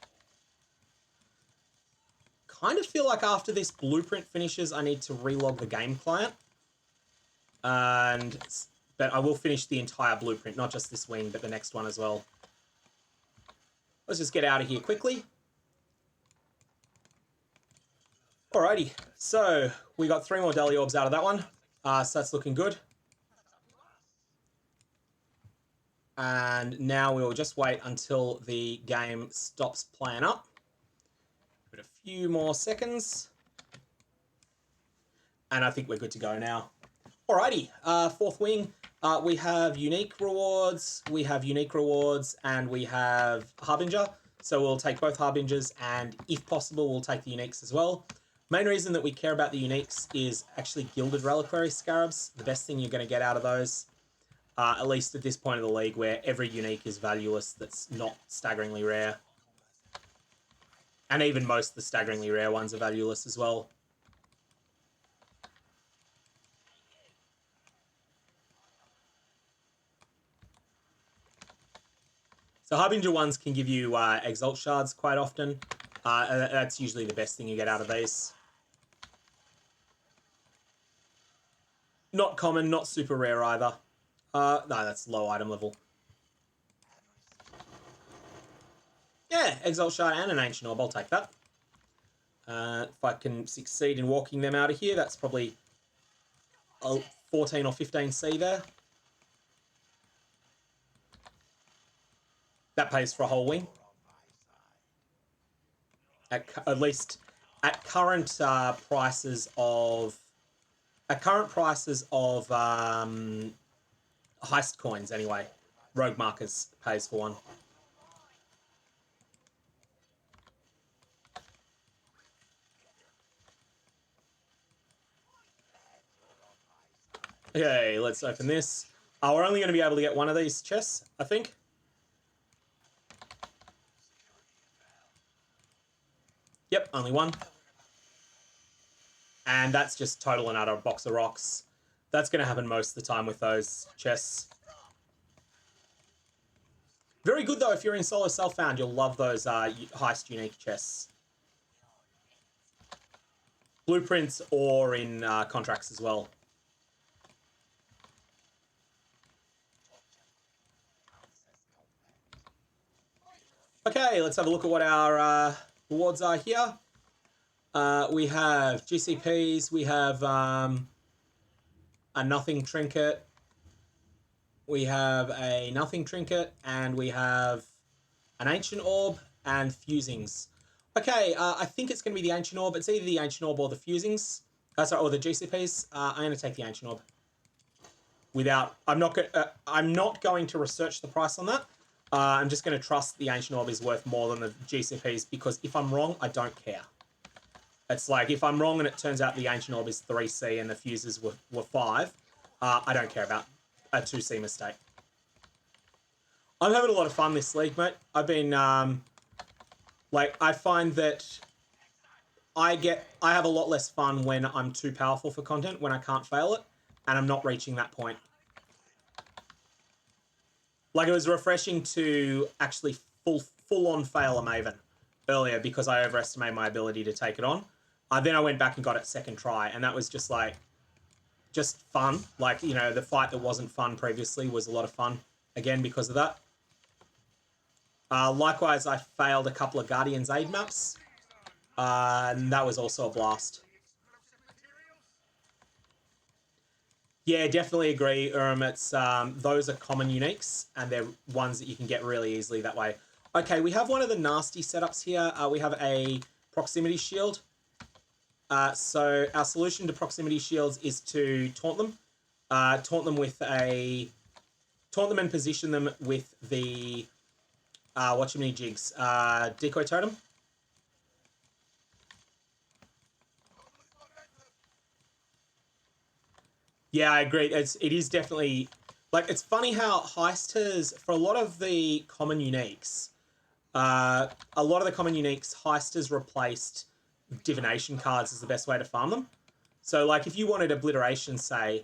Kind of feel like after this blueprint finishes, I need to relog the game client. But I will finish the entire blueprint, not just this wing, but the next one as well. Let's just get out of here quickly. Alrighty, so we got 3 more Delirium Orbs out of that one. So that's looking good. And now we will just wait until the game stops playing up. Give it a few more seconds. And I think we're good to go now. Alrighty, 4th wing. We have unique rewards, and we have Harbinger. So we'll take both Harbingers, and if possible, we'll take the uniques as well. Main reason that we care about the uniques is actually Gilded Reliquary Scarabs. The best thing you're going to get out of those, at least at this point of the league, where every unique is valueless that's not staggeringly rare. And even most of the staggeringly rare ones are valueless as well. So Harbinger ones can give you Exalt Shards quite often. That's usually the best thing you get out of these. Not common, not super rare either. No, that's low item level. Yeah, Exalt Shard and an Ancient Orb, I'll take that. If I can succeed in walking them out of here, that's probably 14 or 15 C there. That pays for a whole wing. At least at current prices of heist coins anyway. Rogue Markers pays for one. Okay, let's open this. We're only going to be able to get one of these chests, I think. Yep, only one. And that's just total and utter box of rocks. That's going to happen most of the time with those chests. Very good, though. If you're in solo self-found, you'll love those heist unique chests. Blueprints or in contracts as well. Okay, let's have a look at what our rewards are here. We have GCPs, we have a nothing trinket, we have a nothing trinket, and we have an ancient orb and fusings. Okay, I think it's going to be the ancient orb. It's either the ancient orb or the fusings. Or the GCPs. I'm going to take the ancient orb. I'm not going to research the price on that. I'm just going to trust the ancient orb is worth more than the GCPs, because if I'm wrong, I don't care. It's like, if I'm wrong and it turns out the ancient orb is 3C and the fuses were 5, I don't care about a 2C mistake. I'm having a lot of fun this league, mate. I've been, I find that I have a lot less fun when I'm too powerful for content, when I can't fail it, and I'm not reaching that point. Like, it was refreshing to actually full-on fail a Maven earlier because I overestimated my ability to take it on. Then I went back and got it second try, and that was just fun. Like, you know, the fight that wasn't fun previously was a lot of fun again because of that. Likewise, I failed a couple of Guardian's Aid maps, and that was also a blast. Yeah, definitely agree, It's those are common uniques, and they're ones that you can get really easily that way. Okay, we have one of the nasty setups here. We have a proximity shield. So our solution to proximity shields is to taunt them. Taunt them and position them with the whatchamajig's decoy totem. Yeah, I agree. It is definitely, like, it's funny how Heist has, for a lot of the common uniques, Heist has replaced divination cards as the best way to farm them. So, like, if you wanted obliteration, say,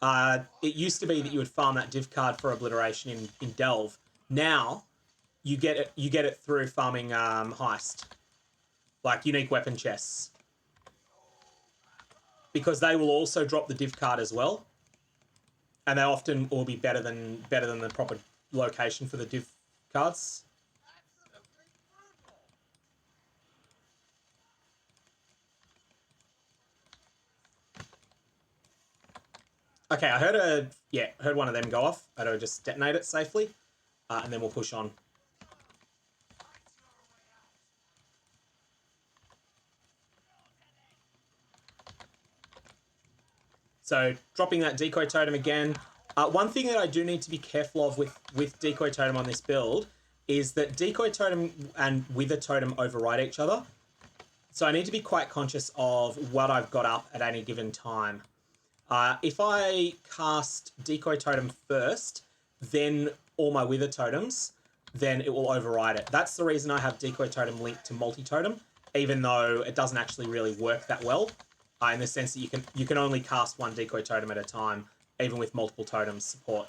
it used to be that you would farm that div card for obliteration in Delve. Now, you get it through farming Heist, like unique weapon chests, because they will also drop the div card as well, and they often will be better than the proper location for the div cards. Okay, I heard one of them go off. I don't just detonate it safely, and then we'll push on. So dropping that decoy totem again. One thing that I do need to be careful of with decoy totem on this build is that decoy totem and wither totem override each other. So I need to be quite conscious of what I've got up at any given time. If I cast decoy totem first, then all my wither totems, then it will override it. That's the reason I have decoy totem linked to multi-totem, even though it doesn't actually really work that well, in the sense that you can only cast one decoy totem at a time, even with multiple totems support.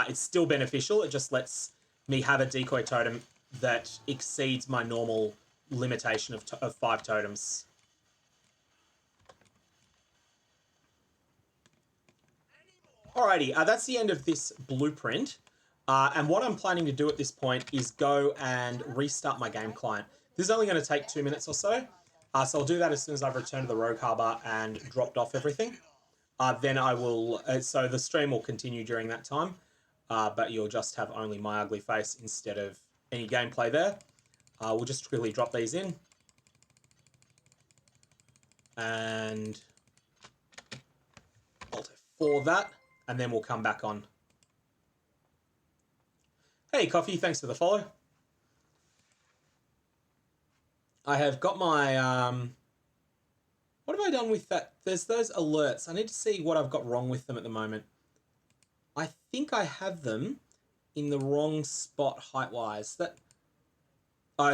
It's still beneficial. It just lets me have a decoy totem that exceeds my normal limitation of 5 totems. Alrighty, that's the end of this blueprint. And what I'm planning to do at this point is go and restart my game client. This is only going to take 2 minutes or so. So I'll do that as soon as I've returned to the Rogue Harbour and dropped off everything. Then I will... so the stream will continue during that time. But you'll just have only my ugly face instead of any gameplay there. We'll just quickly drop these in. And Alt F4 that. And then we'll come back on. Hey, Coffee, thanks for the follow. I have got my... what have I done with that? There's those alerts. I need to see what I've got wrong with them at the moment. I think I have them in the wrong spot height-wise.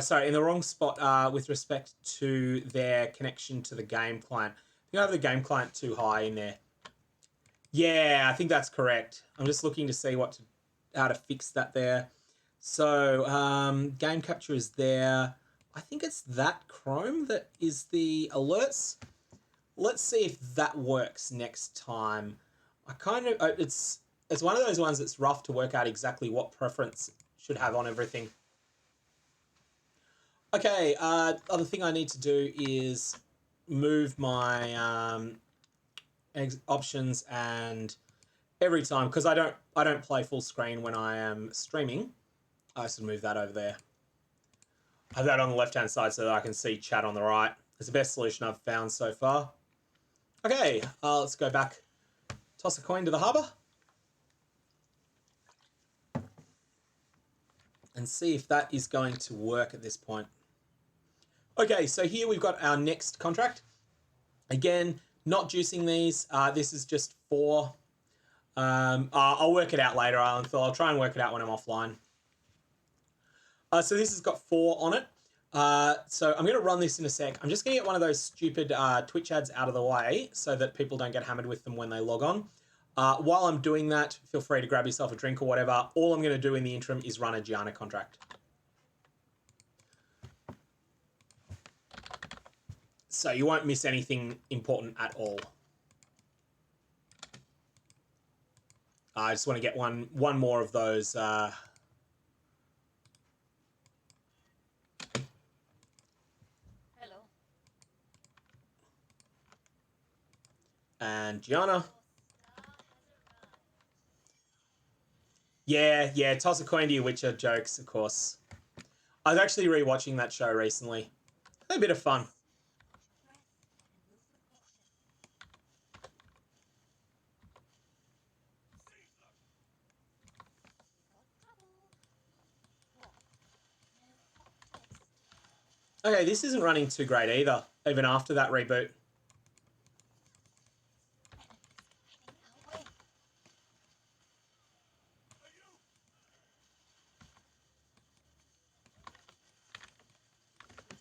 Sorry, in the wrong spot with respect to their connection to the game client. I think I have the game client too high in there. Yeah, I think that's correct. I'm just looking to see how to fix that there. So game capture is there. I think it's that Chrome that is the alerts. Let's see if that works next time. I kind of it's one of those ones that's rough to work out exactly what preference should have on everything. Okay, other thing I need to do is move my options, and every time, because I don't play full screen when I am streaming, I should move that over there. I have that on the left hand side so that I can see chat on the right. It's the best solution I've found so far. Okay, let's go back. Toss a coin to the harbour. And see if that is going to work at this point. Okay, so here we've got our next contract. Again, not juicing these. This is just 4. I'll work it out later, I'll try and work it out when I'm offline. So this has got 4 on it. So I'm going to run this in a sec. I'm just going to get one of those stupid Twitch ads out of the way so that people don't get hammered with them when they log on. While I'm doing that, feel free to grab yourself a drink or whatever. All I'm going to do in the interim is run a Gianna contract. So you won't miss anything important at all. I just want to get one more of those. Hello. And Gianna. Yeah, toss a coin to your Witcher jokes, of course. I was actually rewatching that show recently. A bit of fun. Okay, this isn't running too great either, even after that reboot.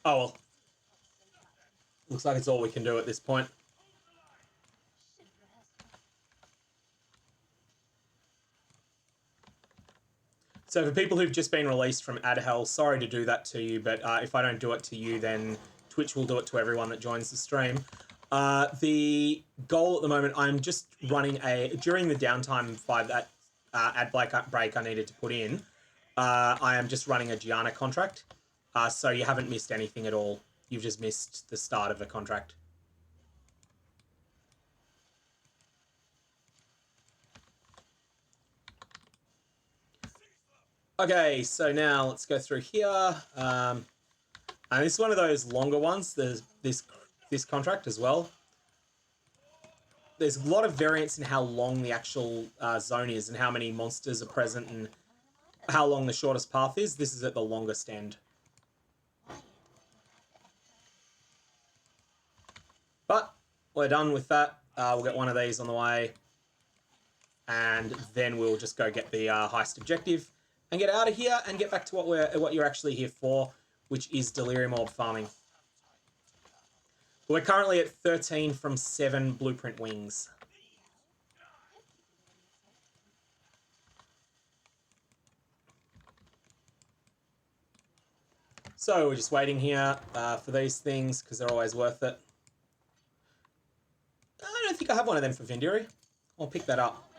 Oh well. Looks like it's all we can do at this point. So for people who've just been released from Ad Hell, sorry to do that to you, but if I don't do it to you, then Twitch will do it to everyone that joins the stream. The goal at the moment, I'm just running during the downtime by that ad break I needed to put in, I am just running a Gianna contract. So you haven't missed anything at all. You've just missed the start of a contract. Okay, so now let's go through here. And this is one of those longer ones. There's this contract as well. There's a lot of variance in how long the actual zone is and how many monsters are present and how long the shortest path is. This is at the longest end. But we're done with that. We'll get one of these on the way. And then we'll just go get the heist objective and get out of here and get back to what you're actually here for, which is Delirium Orb farming. We're currently at 13 from 7 blueprint wings. So we're just waiting here for these things because they're always worth it. I don't think I have one of them for Vindiri. I'll pick that up.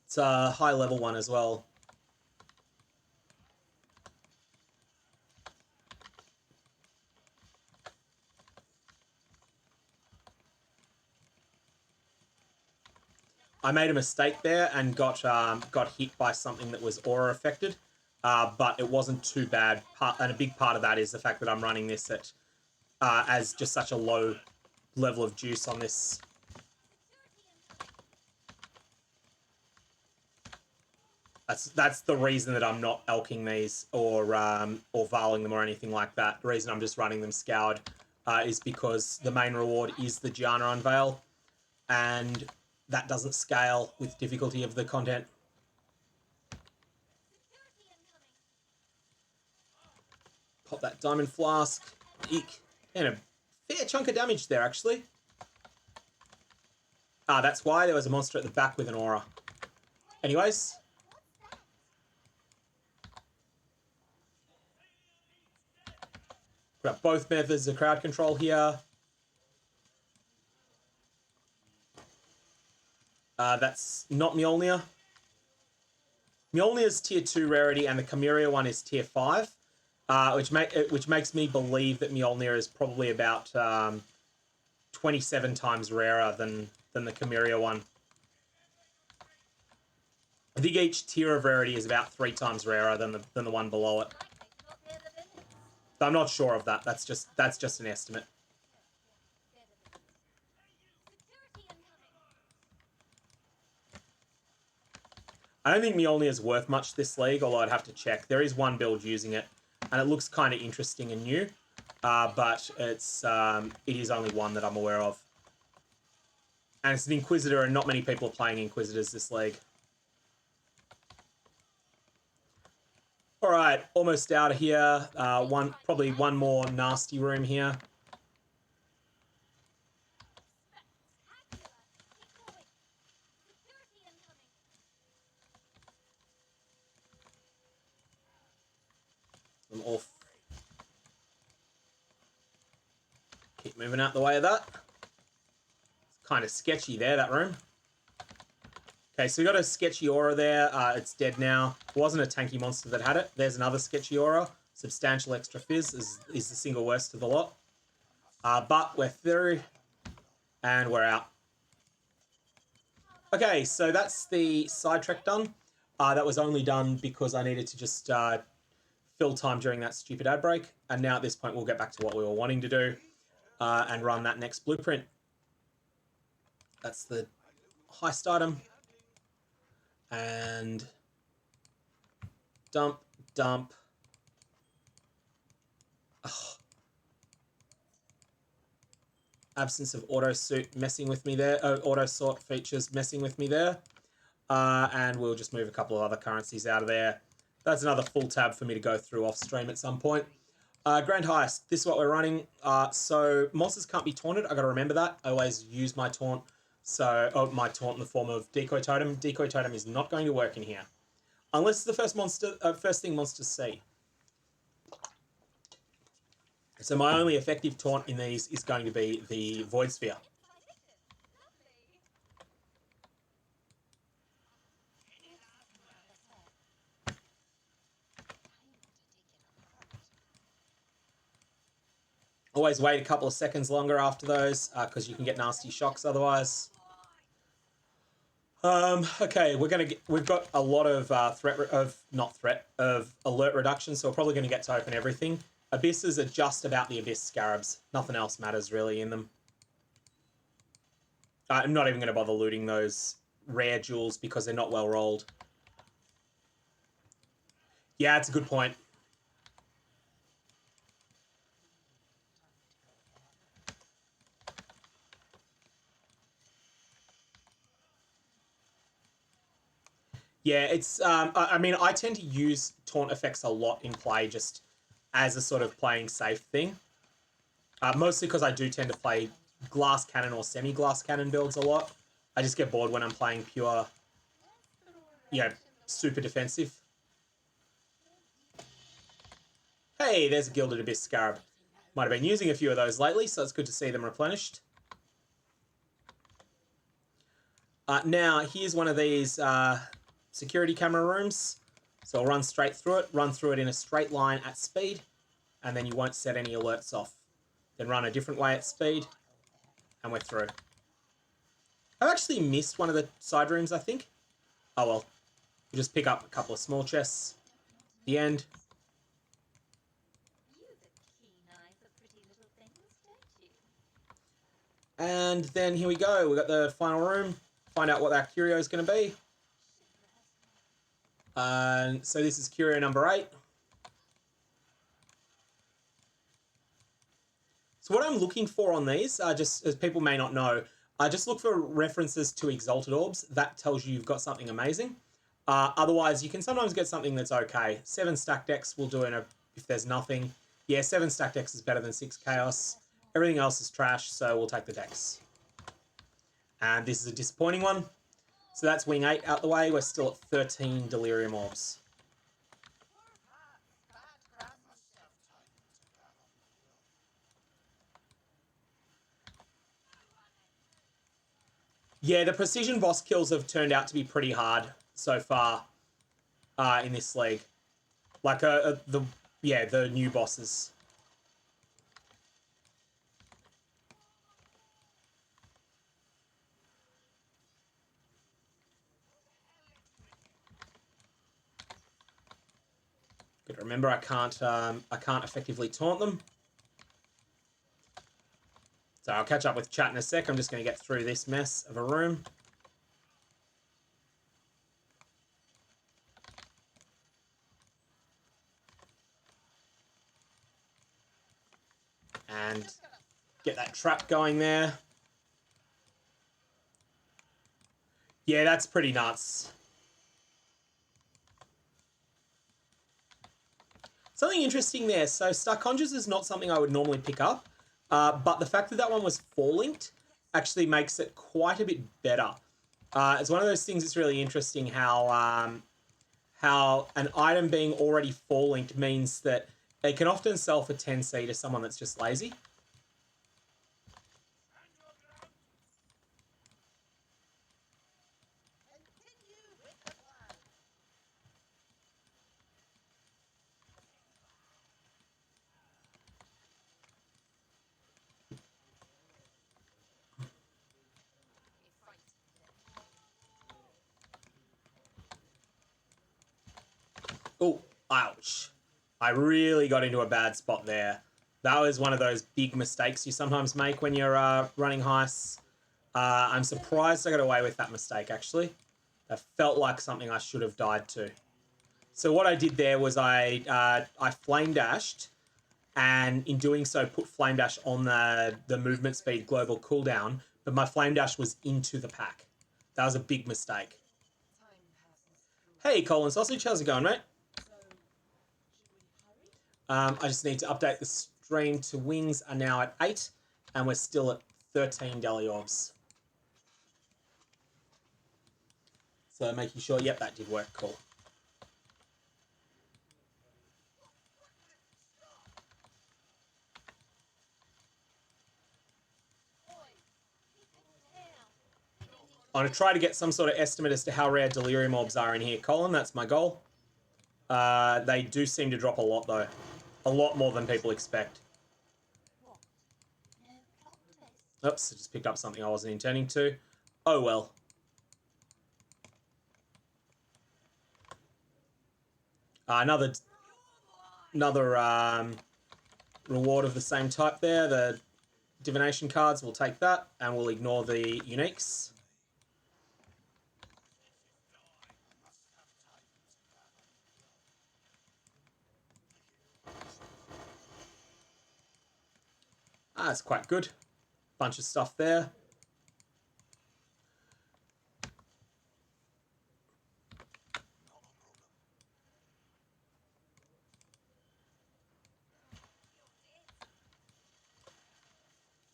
It's a high level one as well. I made a mistake there and got hit by something that was aura affected, but it wasn't too bad. And a big part of that is the fact that I'm running this at as just such a low level of juice on this. That's the reason that I'm not elking these or varling them or anything like that. The reason I'm just running them scoured is because the main reward is the Gianna Unveil, and that doesn't scale with difficulty of the content. Pop that Diamond Flask. Eek. And a fair chunk of damage there, actually. Ah, that's why there was a monster at the back with an aura. Anyways. We've got both methods of crowd control here. That's not Mjolnir. Mjolnir's tier 2 rarity and the Chimera one is tier 5, which makes me believe that Mjolnir is probably about 27 times rarer than the Chimera one. I think each tier of rarity is about 3 times rarer than the one below it. But I'm not sure of that. That's just an estimate. I don't think Mjolnir is worth much this league, although I'd have to check. There is one build using it, and it looks kind of interesting and new, but it is only one that I'm aware of. And it's an Inquisitor, and not many people are playing Inquisitors this league. All right, almost out of here. Probably one more nasty room here. I'm off. Keep moving out the way of that. It's kind of sketchy there, that room. Okay, so we got a sketchy aura there. It's dead now. It wasn't a tanky monster that had it. There's another sketchy aura. Substantial extra fizz is the single worst of the lot. But we're through, and we're out. Okay, so that's the side trek done. That was only done because I needed to just fill time during that stupid ad break. And now at this point, we'll get back to what we were wanting to do and run that next blueprint. That's the heist item. And dump. Oh. Absence of auto suit messing with me there. Auto sort features messing with me there. And we'll just move a couple of other currencies out of there. That's another full tab for me to go through off stream at some point. Grand Heist. This is what we're running. So monsters can't be taunted. I got to remember that. I always use my taunt. So my taunt in the form of Decoy Totem. Decoy Totem is not going to work in here, unless it's the first thing monsters see. So my only effective taunt in these is going to be the Void Sphere. Always wait a couple of seconds longer after those because you can get nasty shocks otherwise. Okay, we've got a lot of alert reduction, so we're probably going to get to open everything. Abysses are just about the Abyss Scarabs. Nothing else matters really in them. I'm not even going to bother looting those rare jewels because they're not well rolled. Yeah, it's a good point. Yeah, it's. I mean, I tend to use taunt effects a lot in play, just as a sort of playing safe thing. Mostly because I do tend to play glass cannon or semi-glass cannon builds a lot. I just get bored when I'm playing pure, super defensive. Hey, there's a Gilded Abyss Scarab. Might have been using a few of those lately, so it's good to see them replenished. Now, here's one of these security camera rooms. So I'll run straight through it in a straight line at speed, and then you won't set any alerts off. Then run a different way at speed, and we're through. I've actually missed one of the side rooms, I think. Oh well. You just pick up a couple of small chests at the end. And then here we go. We've got the final room. Find out what our curio is going to be. So this is curio number 8. So what I'm looking for on these, just as people may not know, just look for references to Exalted Orbs. That tells you you've got something amazing. Otherwise, you can sometimes get something that's okay. 7 stack decks will do if there's nothing. Yeah, 7 stack Dex is better than 6 Chaos. Everything else is trash, so we'll take the Dex. And this is a disappointing one. So that's wing 8 out the way. We're still at 13 Delirium Orbs. Yeah, the precision boss kills have turned out to be pretty hard so far in this league. Like the new bosses. Good. Remember, I can't effectively taunt them. So I'll catch up with chat in a sec. I'm just going to get through this mess of a room. And get that trap going there. Yeah, that's pretty nuts. Something interesting there. So Stuck Conjures is not something I would normally pick up. But the fact that that one was 4-linked actually makes it quite a bit better. It's one of those things that's really interesting how an item being already 4-linked means that they can often sell for 10C to someone that's just lazy. Oh, ouch. I really got into a bad spot there. That was one of those big mistakes you sometimes make when you're running heists. I'm surprised I got away with that mistake, actually. That felt like something I should have died to. So what I did there was I flame dashed, and in doing so put flame dash on the movement speed global cooldown, but my flame dash was into the pack. That was a big mistake. Hey, Colin Sausage, how's it going, mate? I just need to update the stream to wings are now at 8, and we're still at 13 Deli Orbs. So making sure, yep, that did work, cool. I'm going to try to get some sort of estimate as to how rare Delirium Orbs are in here, Colin. That's my goal. They do seem to drop a lot, though. A lot more than people expect. Oops, I just picked up something I wasn't intending to. Oh, well. Another reward of the same type there. The divination cards, we'll take that, and we'll ignore the uniques. That's quite good. Bunch of stuff there.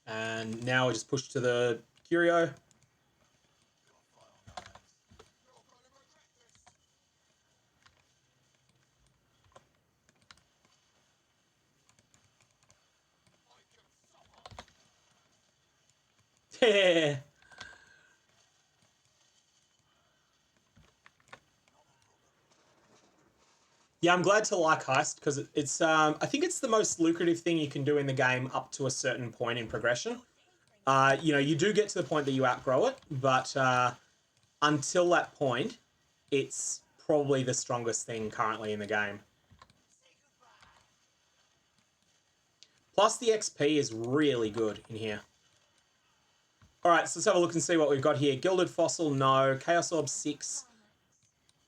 And now we just push to the curio. Yeah. Yeah, I'm glad to like Heist because it's I think it's the most lucrative thing you can do in the game up to a certain point in progression. You do get to the point that you outgrow it, but until that point, it's probably the strongest thing currently in the game. Plus, the XP is really good in here. All right, so let's have a look and see what we've got here. Gilded Fossil, no. Chaos Orb, 6.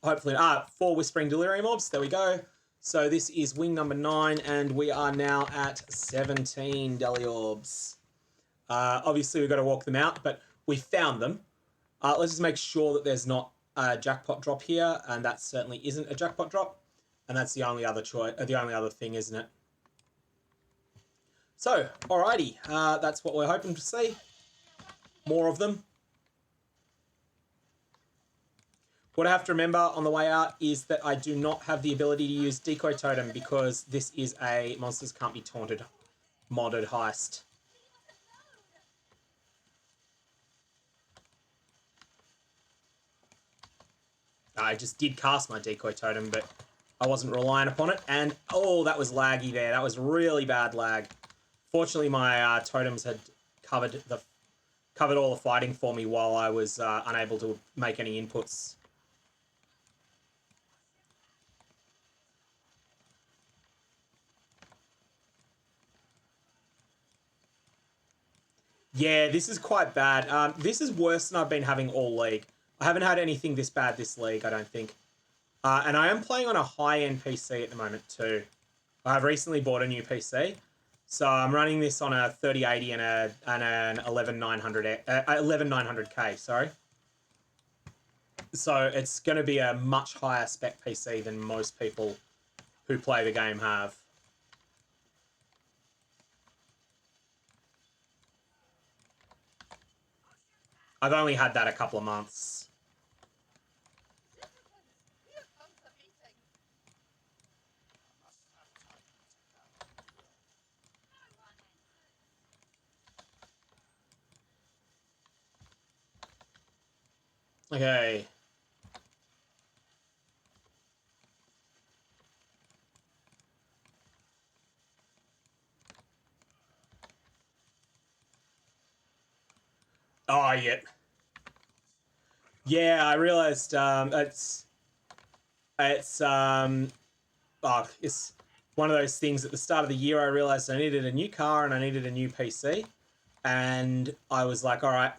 Hopefully, 4 Whispering Delirium Orbs. There we go. So this is wing number 9, and we are now at 17 Deli Orbs. Obviously, we've got to walk them out, but we found them. Let's just make sure that there's not a jackpot drop here, and that certainly isn't a jackpot drop. And that's the only other choice, the only other thing, isn't it? So, alrighty, that's what we're hoping to see. More of them. What I have to remember on the way out is that I do not have the ability to use Decoy Totem because this is a Monsters Can't Be Taunted modded heist. I just did cast my Decoy Totem, but I wasn't relying upon it. And, oh, that was laggy there. That was really bad lag. Fortunately, my totems had covered all the fighting for me while I was unable to make any inputs. Yeah, this is quite bad. This is worse than I've been having all league. I haven't had anything this bad this league, I don't think. And I am playing on a high-end PC at the moment too. I've recently bought a new PC. So I'm running this on a 3080 and an 11900K, sorry. So it's going to be a much higher spec PC than most people who play the game have. I've only had that a couple of months. Okay. Oh, yeah. Yeah, I realized it's one of those things at the start of the year I realized I needed a new car and I needed a new PC. And I was like, all right,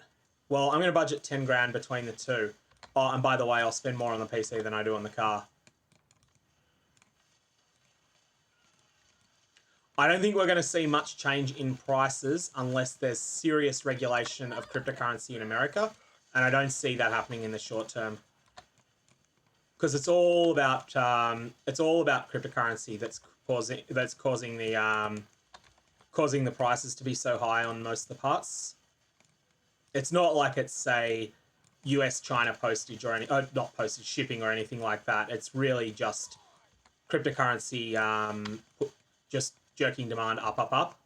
well, I'm going to budget 10 grand between the two. Oh, and by the way, I'll spend more on the PC than I do on the car. I don't think we're going to see much change in prices unless there's serious regulation of cryptocurrency in America. And I don't see that happening in the short term. Because it's all about cryptocurrency that's causing the prices to be so high on most of the parts. It's not like it's, say, US China postage or not postage, shipping or anything like that. It's really just cryptocurrency just jerking demand up.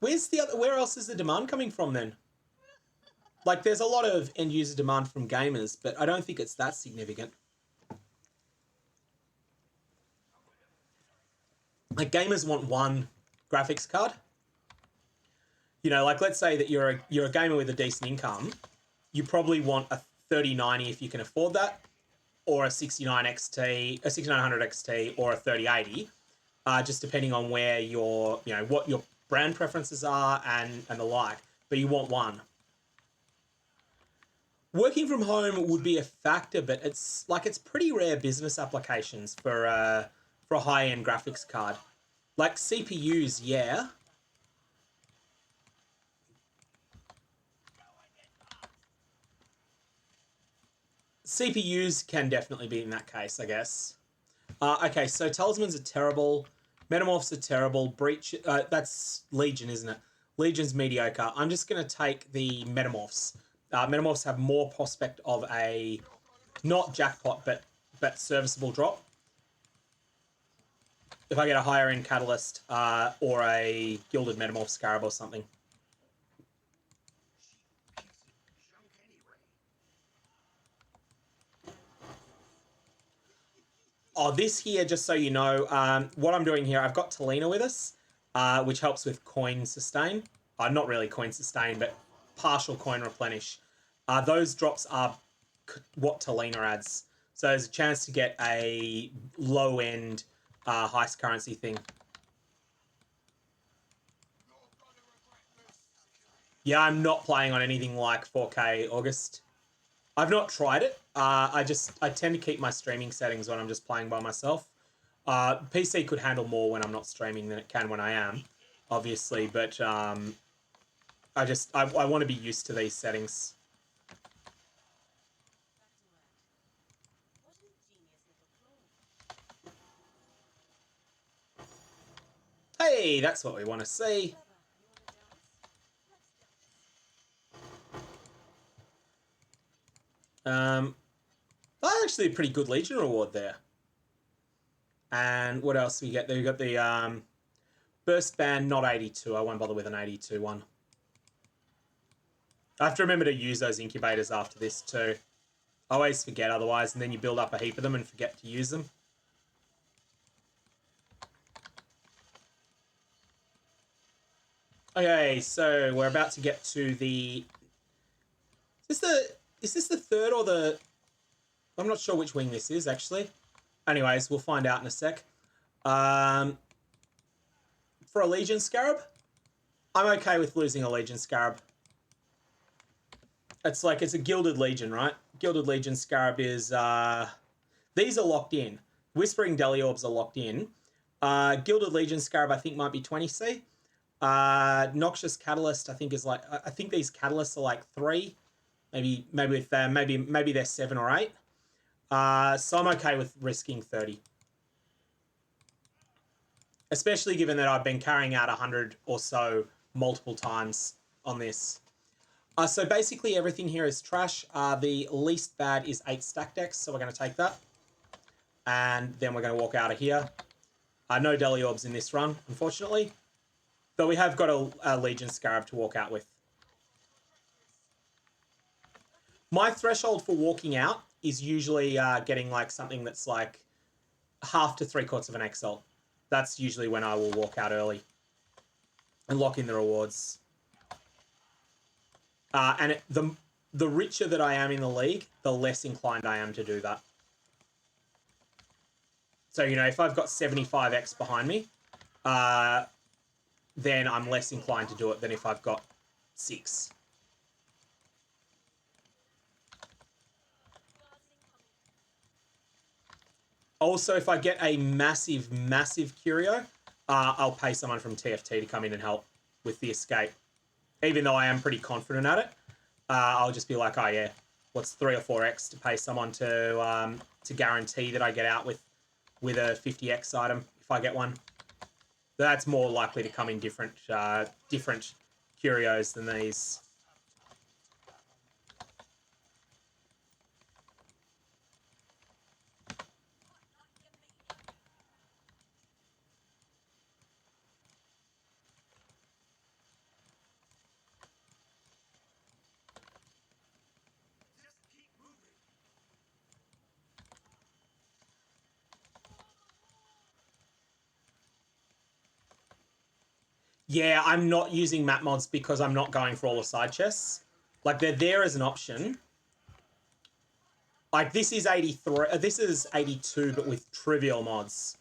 Where else is the demand coming from then? Like, there's a lot of end user demand from gamers, but I don't think it's that significant. Like, gamers want one graphics card. You know, like, let's say that you're a gamer with a decent income, you probably want a 3090 if you can afford that, or a 6900 XT, or a 3080, just depending on where what your brand preferences are and the like. But you want one. Working from home would be a factor, but it's pretty rare business applications for a high end graphics card. Like CPUs, yeah. CPUs can definitely be in that case, I guess. Okay, so talismans are terrible. Metamorphs are terrible. Breach, that's Legion, isn't it? Legion's mediocre. I'm just going to take the Metamorphs. Metamorphs have more prospect of a, not jackpot, but serviceable drop. If I get a higher end Catalyst or a Gilded Metamorph Scarab or something. Oh, this here, just so you know, what I'm doing here, I've got Talina with us, which helps with coin sustain. Not really coin sustain, but partial coin replenish. Those drops are what Talina adds. So there's a chance to get a low-end heist currency thing. Yeah, I'm not playing on anything like 4K August. I've not tried it. I tend to keep my streaming settings when I'm just playing by myself. PC could handle more when I'm not streaming than it can when I am, obviously. But I want to be used to these settings. Hey, that's what we want to see. That's actually a pretty good Legion reward there. And what else do we get there? We got the Burst Band, not 82. I won't bother with an 82 one. I have to remember to use those incubators after this too. I always forget otherwise, and then you build up a heap of them and forget to use them. Okay, so we're about to get to the... Is this the third or the... I'm not sure which wing this is, actually. Anyways, we'll find out in a sec. For a Legion Scarab, I'm okay with losing a Legion Scarab. It's like, it's a Gilded Legion, right? Gilded Legion Scarab is... these are locked in. Whispering Delirium Orbs are locked in. Gilded Legion Scarab, I think, might be 20C. Noxious Catalyst, I think, is like... I think these Catalysts are like 3. Maybe if they're... Maybe they're 7 or 8. So I'm okay with risking 30. Especially given that I've been carrying out 100 or so multiple times on this. So basically everything here is trash. The least bad is 8 stack decks, so we're going to take that. And then we're going to walk out of here. No Delirium Orbs in this run, unfortunately. Though we have got a Legion Scarab to walk out with. My threshold for walking out is usually getting like something that's like half to 3/4 of an XL. That's usually when I will walk out early and lock in the rewards. And the richer that I am in the league, the less inclined I am to do that. So, you know, if I've got 75x behind me, then I'm less inclined to do it than if I've got 6. Also, if I get a massive, massive curio, I'll pay someone from TFT to come in and help with the escape. Even though I am pretty confident at it, I'll just be like, oh yeah, what's 3 or 4x to pay someone to guarantee that I get out with a 50x item if I get one. That's more likely to come in different curios than these. Yeah, I'm not using map mods because I'm not going for all the side chests. Like, they're there as an option. Like, this is 83. This is 82, but with trivial mods.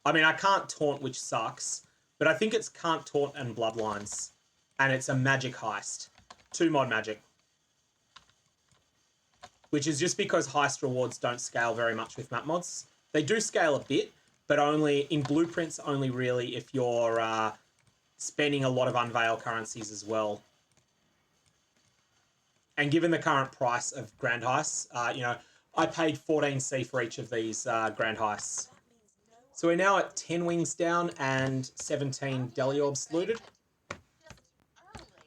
I mean, I can't taunt, which sucks. But I think it's can't taunt and bloodlines. And it's a magic heist. 2 mod magic. Which is just because heist rewards don't scale very much with map mods. They do scale a bit, but only in blueprints, only really if you're spending a lot of unveil currencies as well. And given the current price of grand heists, you know, I paid 14C for each of these grand heists. So we're now at 10 wings down and 17 Delirium Orbs looted.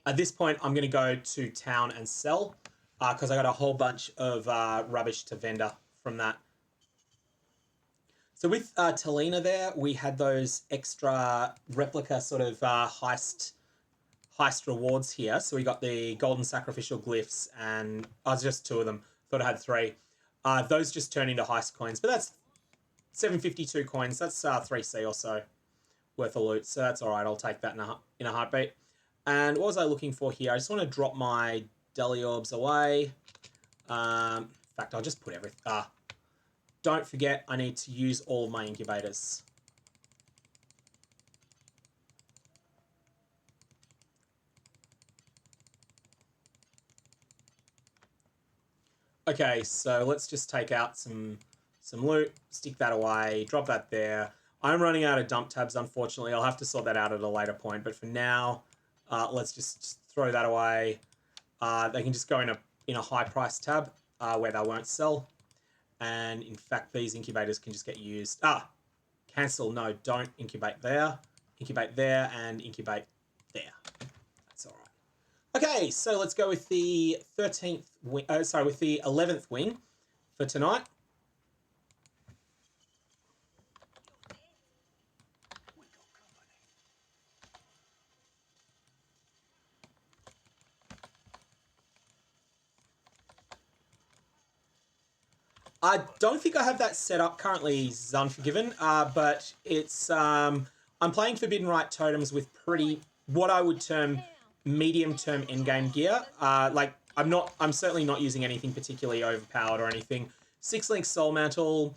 At this point, I'm going to go to town and sell because I got a whole bunch of rubbish to vendor from that. So with Talina there, we had those extra replica sort of heist rewards here. So we got the golden sacrificial glyphs and just 2 of them. Thought I had 3. Those just turn into heist coins, but that's 752 coins. That's 3C or so worth of loot. So that's all right. I'll take that in a heartbeat. And what was I looking for here? I just want to drop my Delirium Orbs away. In fact, I'll just put everything. Don't forget, I need to use all of my incubators. Okay, so let's just take out some loot, stick that away, drop that there. I'm running out of dump tabs, unfortunately. I'll have to sort that out at a later point, but for now, let's just throw that away. They can just go in a high price tab where they won't sell. And in fact, these incubators can just get used. Cancel. No, don't incubate there. incubate there, and incubate there. That's all right. Okay, so let's go with the 13th wing, with the 11th wing for tonight. I don't think I have that set up currently, Unforgiven, but it's I'm playing Forbidden Right totems with pretty what I would term medium-term endgame gear. I'm certainly not using anything particularly overpowered or anything. 6-link Soul Mantle,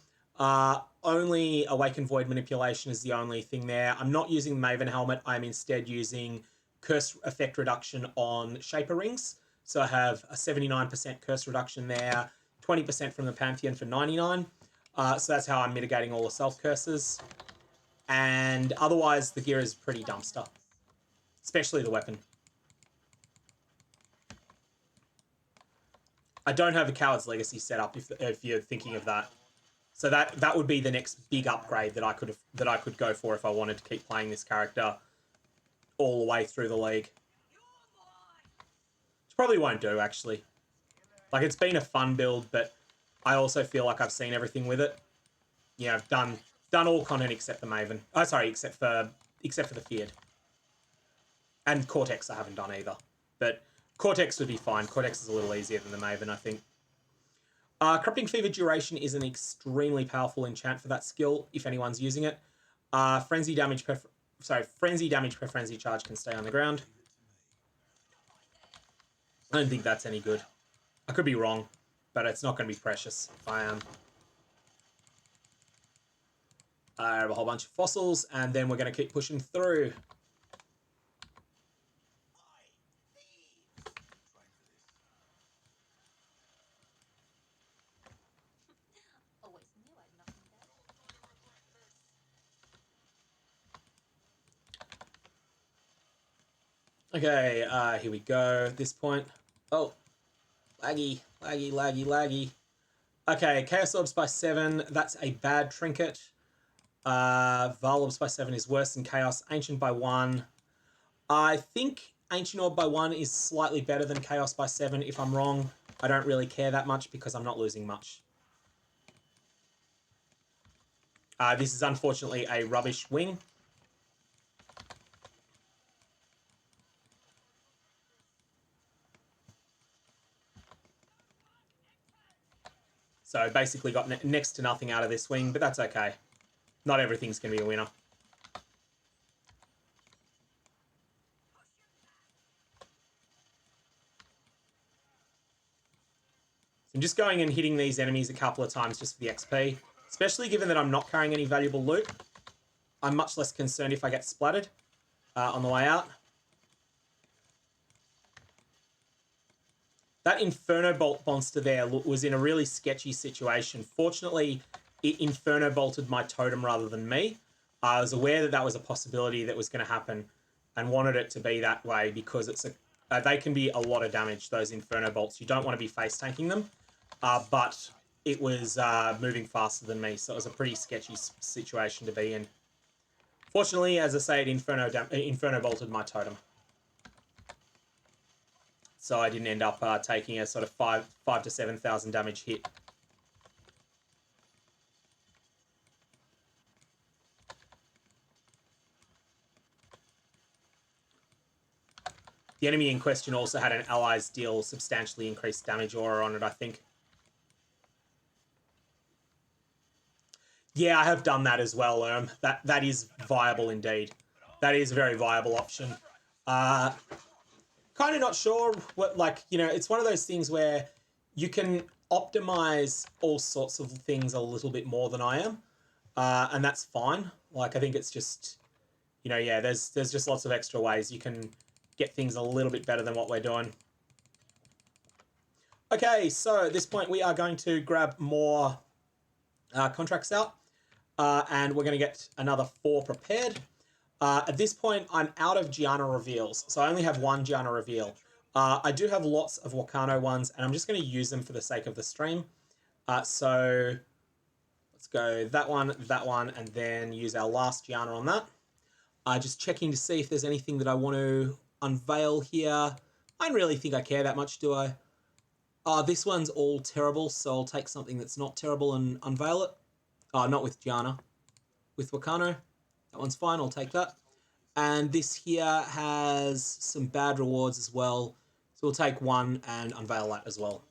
only Awakened Void Manipulation is the only thing there. I'm not using Maven Helmet. I'm instead using Curse Effect Reduction on Shaper Rings. So I have a 79% Curse Reduction there, 20% from the Pantheon for 99. So that's how I'm mitigating all the self-curses. And otherwise, the gear is pretty dumpster. Especially the weapon. I don't have a Coward's Legacy set up if you're thinking of that. So that would be the next big upgrade that I could go for if I wanted to keep playing this character all the way through the league. Which probably won't do, actually. Like, it's been a fun build, but I also feel like I've seen everything with it. Yeah, I've done all content except the Maven. Oh, sorry, except for the Feared. And Cortex I haven't done either. But Cortex would be fine. Cortex is a little easier than the Maven, I think. Corrupting Fever Duration is an extremely powerful enchant for that skill, if anyone's using it. Frenzy damage per Frenzy Charge can stay on the ground. I don't think that's any good. I could be wrong, but it's not going to be precious if I am. I have a whole bunch of fossils, and then we're going to keep pushing through. Okay, here we go. At this point. Oh, laggy. Okay, Chaos Orbs by 7. That's a bad trinket. Val Orbs by 7 is worse than Chaos. Ancient by 1. I think Ancient Orb by 1 is slightly better than Chaos by 7. If I'm wrong, I don't really care that much because I'm not losing much. This is unfortunately a rubbish wing. So basically got next to nothing out of this wing, but that's okay. Not everything's going to be a winner. I'm just going and hitting these enemies a couple of times just for the XP, especially given that I'm not carrying any valuable loot. I'm much less concerned if I get splattered on the way out. That Inferno Bolt monster there was in a really sketchy situation. Fortunately, it Inferno Bolted my totem rather than me. I was aware that that was a possibility that was going to happen and wanted it to be that way because they can be a lot of damage, those Inferno Bolts. You don't want to be face tanking them, but it was moving faster than me, so it was a pretty sketchy situation to be in. Fortunately, as I say, it Inferno Bolted my totem. So I didn't end up taking a sort of 5 to 7,000 damage hit. The enemy in question also had an allies deal substantially increased damage aura on it, I think. Yeah, I have done that as well, That is viable indeed. That is a very viable option. Kind of not sure what, it's one of those things where you can optimize all sorts of things a little bit more than I am. And that's fine. I think it's just, there's just lots of extra ways you can get things a little bit better than what we're doing. Okay, so at this point we are going to grab more contracts out. And we're going to get another 4 prepared. At this point, I'm out of Gianna reveals, so I only have 1 Gianna reveal. I do have lots of Wakano ones, and I'm just going to use them for the sake of the stream. So let's go that one, and then use our last Gianna on that. Just checking to see if there's anything that I want to unveil here. I don't really think I care that much, do I? This one's all terrible, so I'll take something that's not terrible and unveil it. Not with Gianna. With Wakano. That one's fine, I'll take that. And this here has some bad rewards as well. So we'll take one and unveil that as well.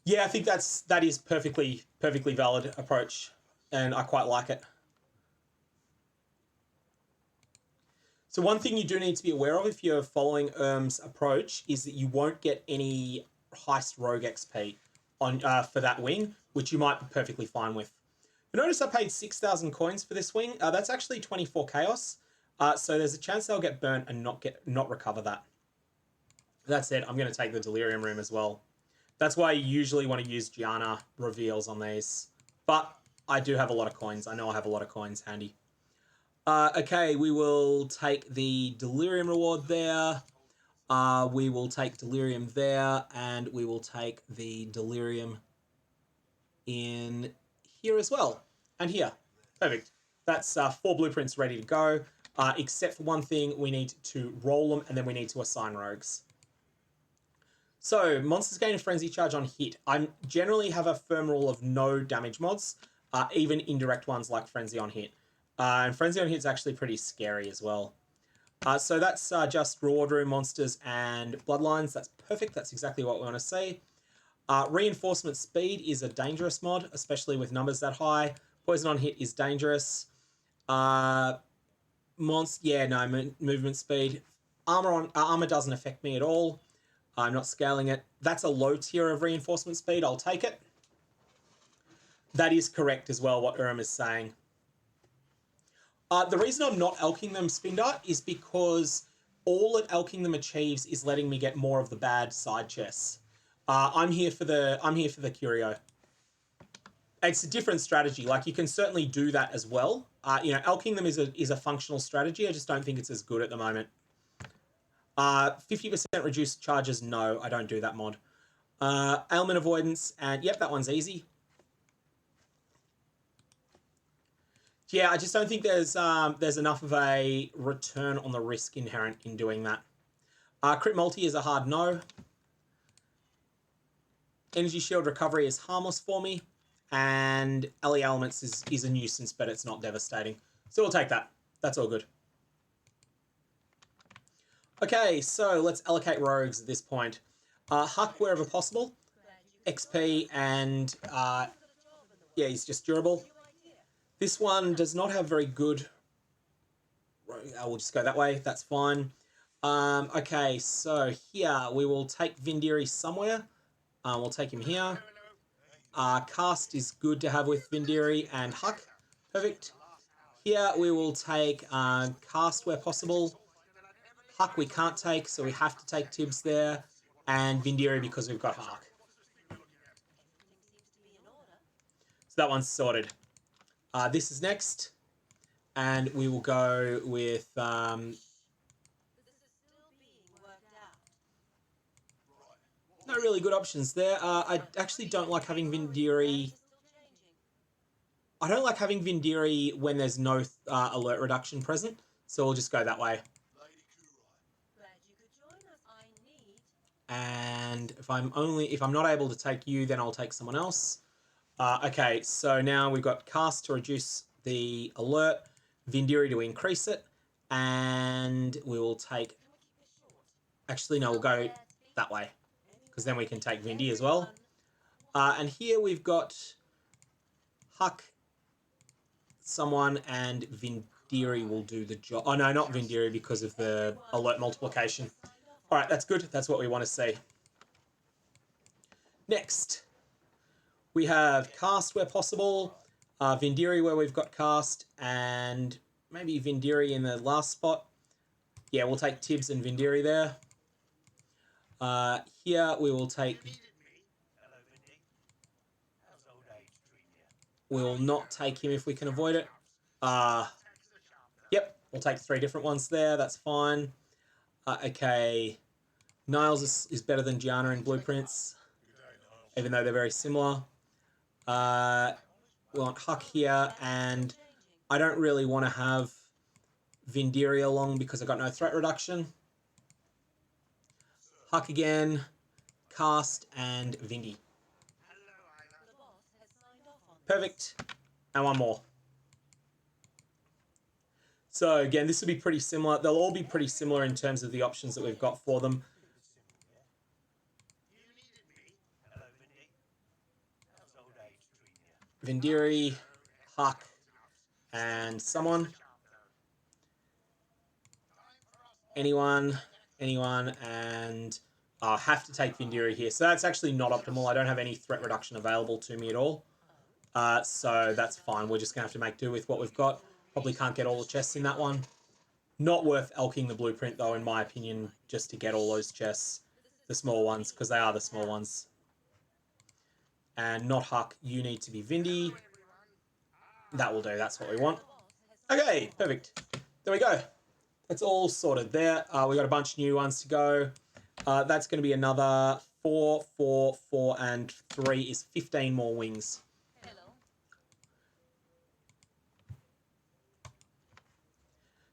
Yeah, I think that is perfectly valid approach, and I quite like it. So one thing you do need to be aware of if you're following Erm's approach is that you won't get any Heist Rogue XP on for that wing, which you might be perfectly fine with. You notice I paid 6,000 coins for this wing. That's actually 24 chaos. So there's a chance they'll get burnt and not recover that. That said, I'm going to take the Delirium Room as well. That's why you usually want to use Gianna reveals on these. But I do have a lot of coins. I know I have a lot of coins handy. Okay, we will take the Delirium reward there. We will take Delirium there. And we will take the Delirium in here as well. And here. Perfect. That's 4 blueprints ready to go. Except for one thing, we need to roll them and then we need to assign rogues. So, monsters gain a frenzy charge on hit. I generally have a firm rule of no damage mods, even indirect ones like frenzy on hit. And frenzy on hit is actually pretty scary as well. So that's just reward room monsters and bloodlines. That's perfect. That's exactly what we want to see. Reinforcement speed is a dangerous mod, especially with numbers that high. Poison on hit is dangerous. Movement speed. Armor doesn't affect me at all. I'm not scaling it. That's a low tier of reinforcement speed. I'll take it. That is correct as well, what Urim is saying. The reason I'm not elking them spin dart is because all that elking them achieves is letting me get more of the bad side chests. I'm here for the curio. It's a different strategy. Like, you can certainly do that as well. Elking them is a functional strategy. I just don't think it's as good at the moment. 50% reduced charges, no, I don't do that mod. Ailment avoidance, and yep, that one's easy. Yeah, I just don't think there's enough of a return on the risk inherent in doing that. Crit multi is a hard no. Energy shield recovery is harmless for me, and LE elements is a nuisance, but it's not devastating. So we'll take that. That's all good. Okay, so let's allocate rogues at this point. Huck wherever possible. XP and yeah, he's just durable. This one does not have very good. We'll just go that way. That's fine. Okay, so here we will take Vindiri somewhere. We'll take him here. Cast is good to have with Vindiri and Huck. Perfect. Here we will take Cast where possible. Huck we can't take, so we have to take Tibbs there. And Vindiri because we've got Huck. So that one's sorted. This is next. And we will go with... no really good options there. I actually don't like having Vindiri... I don't like having Vindiri when there's no alert reduction present. So we'll just go that way. And if I'm not able to take you, then I'll take someone else. Okay, so now we've got Cast to reduce the alert, Vindiri to increase it, and we will take... Actually, no, we'll go that way, because then we can take Vindy as well. And here we've got Huck, someone, and Vindiri will do the job. Oh, no, not Vindiri because of the alert multiplication. All right, that's good. That's what we want to see. Next, we have Cast where possible, Vindiri where we've got Cast, and maybe Vindiri in the last spot. Yeah, we'll take Tibbs and Vindiri there. Here we will take... We will not take him if we can avoid it. Yep, we'll take 3 different ones there. That's fine. Okay. Niles is better than Gianna in blueprints, even though they're very similar. We want Huck here, and I don't really want to have Vindiri along because I got no threat reduction. Huck again, cast, and Vindy. Perfect. And one more. So again, this will be pretty similar. They'll all be pretty similar in terms of the options that we've got for them. Vindiri, Huck, and someone. Anyone, and I'll have to take Vindiri here. So that's actually not optimal. I don't have any threat reduction available to me at all. So that's fine. We're just going to have to make do with what we've got. Probably can't get all the chests in that one. Not worth elking the blueprint, though, in my opinion, just to get all those chests. The small ones, because they are the small ones. And not Huck. You need to be Vindy. That will do. That's what we want. Okay, perfect. There we go. That's all sorted there. We got a bunch of new ones to go. That's going to be another 4, 4, 4, and 3 is 15 more wings.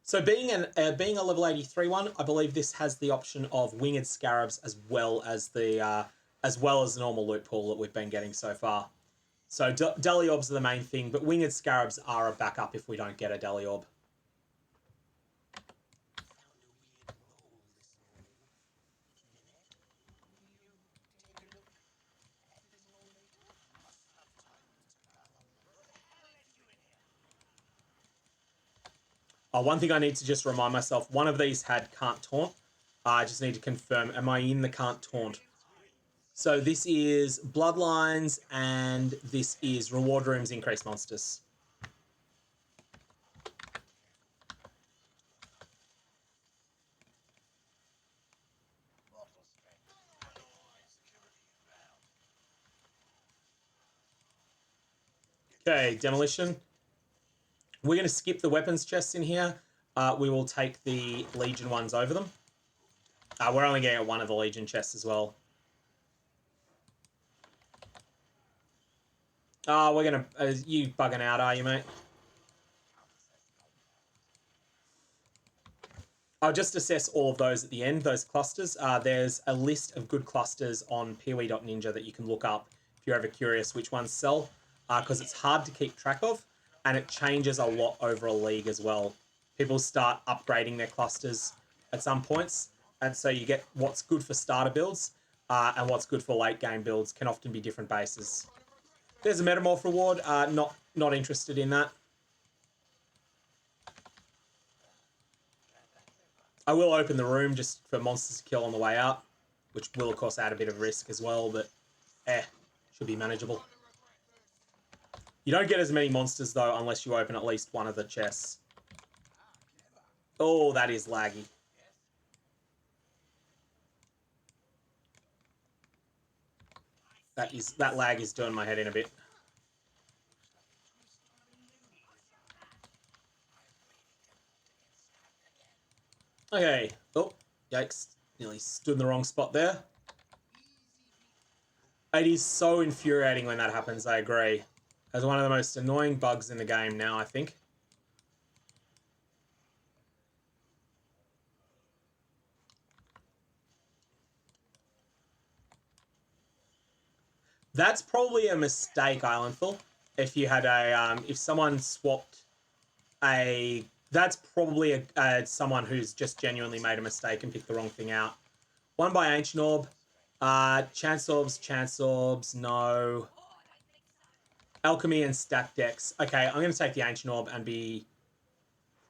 So being a level 83 one, I believe this has the option of winged scarabs as well as the normal loot pool that we've been getting so far. So Delirium Orbs are the main thing, but winged scarabs are a backup if we don't get a Delirium Orb. One thing I need to just remind myself, one of these had Can't Taunt. I just need to confirm, am I in the Can't Taunt? So this is Bloodlines, and this is Reward Rooms Increase Monsters. Okay, Demolition. We're going to skip the weapons chests in here. We will take the Legion ones over them. We're only getting one of the Legion chests as well. We're going to... you bugging out, are you, mate? I'll just assess all of those at the end, those clusters. There's a list of good clusters on poe.ninja that you can look up if you're ever curious which ones sell, because it's hard to keep track of, and it changes a lot over a league as well. People start upgrading their clusters at some points, and so you get what's good for starter builds, and what's good for late game builds can often be different bases. There's a Metamorph reward, not interested in that. I will open the room just for monsters to kill on the way out, which will, of course, add a bit of risk as well, but should be manageable. You don't get as many monsters, though, unless you open at least one of the chests. Oh, that is laggy. That lag is doing my head in a bit. Okay. Oh, yikes. Nearly stood in the wrong spot there. It is so infuriating when that happens, I agree. As one of the most annoying bugs in the game now, I think. That's probably a mistake, Islandful. If you had if someone swapped that's probably someone who's just genuinely made a mistake and picked the wrong thing out. One by Ancient Orb. Chance Orbs, no. Alchemy and Stack Decks. Okay, I'm going to take the Ancient Orb and be...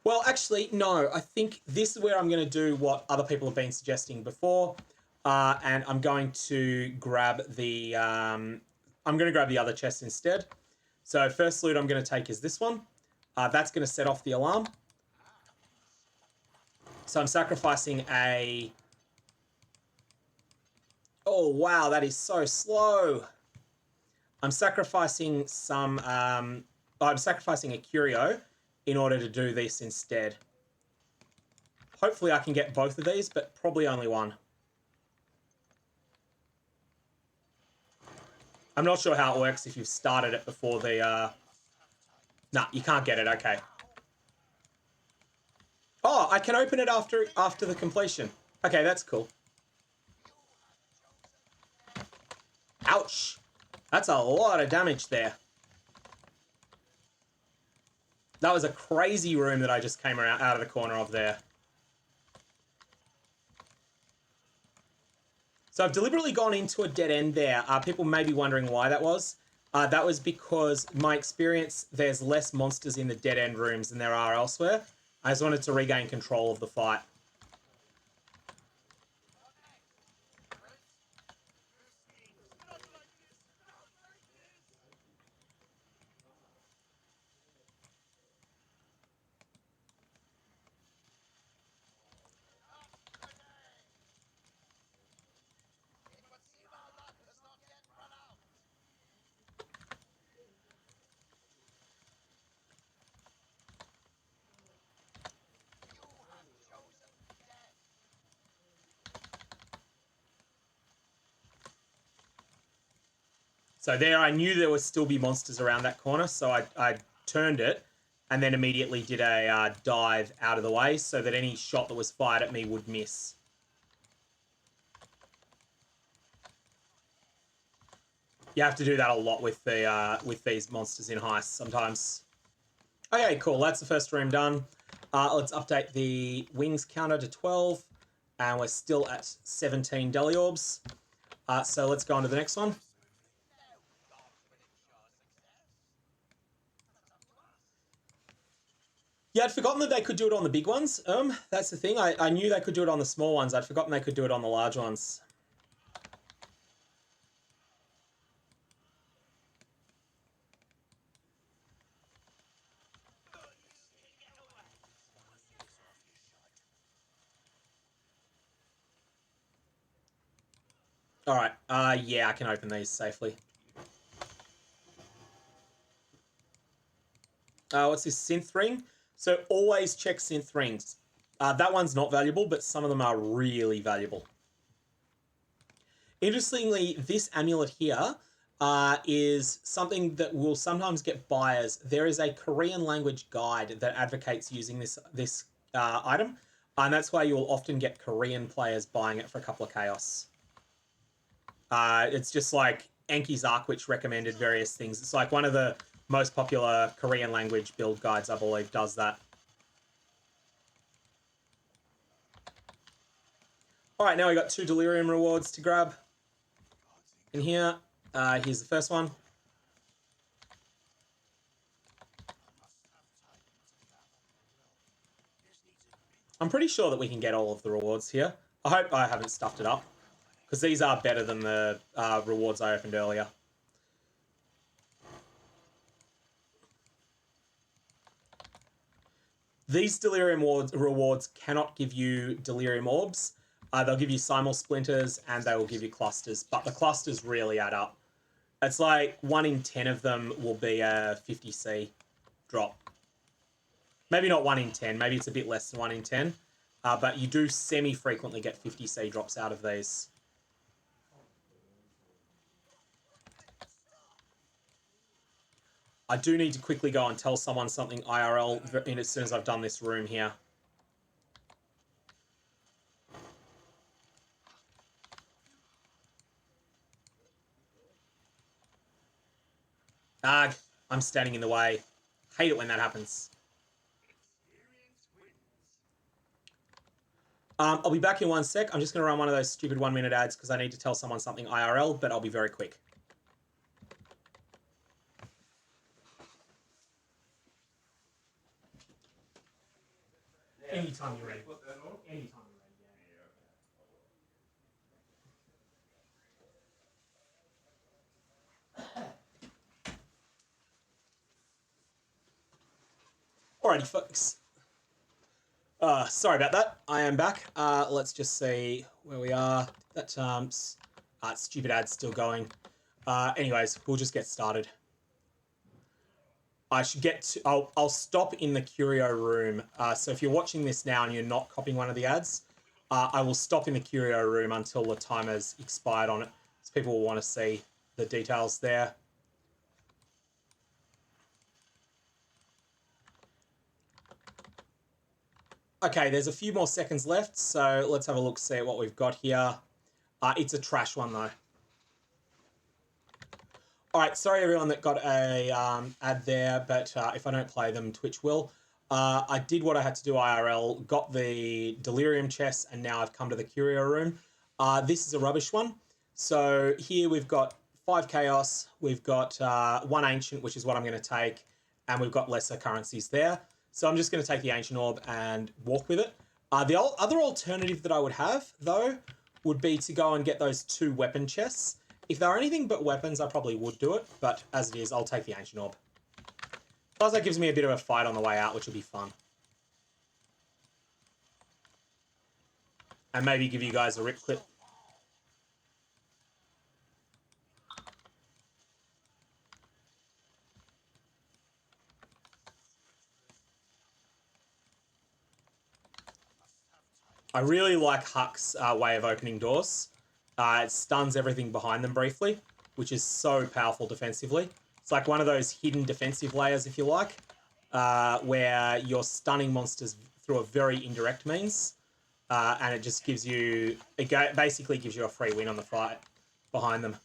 Well, actually, no. I think this is where I'm going to do what other people have been suggesting before. And I'm going to grab the... I'm going to grab the other chest instead. So first loot I'm going to take is this one. That's going to set off the alarm. So I'm sacrificing a... Oh, wow, that is so slow. I'm sacrificing some... I'm sacrificing a Curio in order to do this instead. Hopefully I can get both of these, but probably only one. I'm not sure how it works if you've started it before the Nah, you can't get it. Okay. Oh, I can open it after the completion. Okay, that's cool. Ouch. That's a lot of damage there. That was a crazy room that I just came out of the corner of there. So I've deliberately gone into a dead end there. People may be wondering why that was. That was because my experience, there's less monsters in the dead end rooms than there are elsewhere. I just wanted to regain control of the fight. So there, I knew there would still be monsters around that corner, so I turned it and then immediately did a dive out of the way so that any shot that was fired at me would miss. You have to do that a lot with with these monsters in Heists sometimes. Okay, cool. That's the first room done. Let's update the wings counter to 12, and we're still at 17 Deli Orbs. So let's go on to the next one. Yeah, I'd forgotten that they could do it on the big ones. That's the thing. I knew they could do it on the small ones. I'd forgotten they could do it on the large ones. All right. Yeah, I can open these safely. What's this synth ring? So always check synth rings. That one's not valuable, but some of them are really valuable. Interestingly, this amulet here is something that will sometimes get buyers. There is a Korean language guide that advocates using this item, and that's why you'll often get Korean players buying it for a couple of chaos. It's just like Enki's Arc, which recommended various things. It's like one of the most popular Korean language build guides, I believe, does that. All right, now we got 2 Delirium rewards to grab in here. Here's the first one. I'm pretty sure that we can get all of the rewards here. I hope I haven't stuffed it up, because these are better than the rewards I opened earlier. These Delirium rewards cannot give you Delirium Orbs. They'll give you Simul Splinters and they will give you clusters, but the clusters really add up. It's like 1 in 10 of them will be a 50C drop. Maybe not 1 in 10, maybe it's a bit less than 1 in 10. But you do semi-frequently get 50C drops out of these. I do need to quickly go and tell someone something IRL as soon as I've done this room here. Ah, I'm standing in the way. Hate it when that happens. I'll be back in 1 sec. I'm just going to run one of those stupid 1-minute ads because I need to tell someone something IRL, but I'll be very quick. Anytime you're ready. Anytime you're ready, yeah. Alrighty, folks. Sorry about that. I am back. Let's just see where we are. That stupid ad's still going. Anyways, we'll just get started. I should get to, I'll stop in the curio room. So if you're watching this now and you're not copying one of the ads, I will stop in the curio room until the timer's expired on it. So people will want to see the details there. Okay, there's a few more seconds left, so let's have a look, see what we've got here. It's a trash one, though. All right, sorry everyone that got a ad there, but if I don't play them, Twitch will. I did what I had to do IRL, got the Delirium chest, and now I've come to the Curio room. This is a rubbish one. So here we've got 5 Chaos, we've got 1 Ancient, which is what I'm going to take, and we've got lesser currencies there. So I'm just going to take the Ancient Orb and walk with it. The other alternative that I would have, though, would be to go and get those 2 weapon chests. If there are anything but weapons, I probably would do it, but as it is, I'll take the Ancient Orb. Plus, that gives me a bit of a fight on the way out, which will be fun. And maybe give you guys a rip clip. I really like Huck's way of opening doors. It stuns everything behind them briefly, which is so powerful defensively. It's like one of those hidden defensive layers, if you like, where you're stunning monsters through a very indirect means. And it just gives you, it basically gives you a free win on the fight behind them.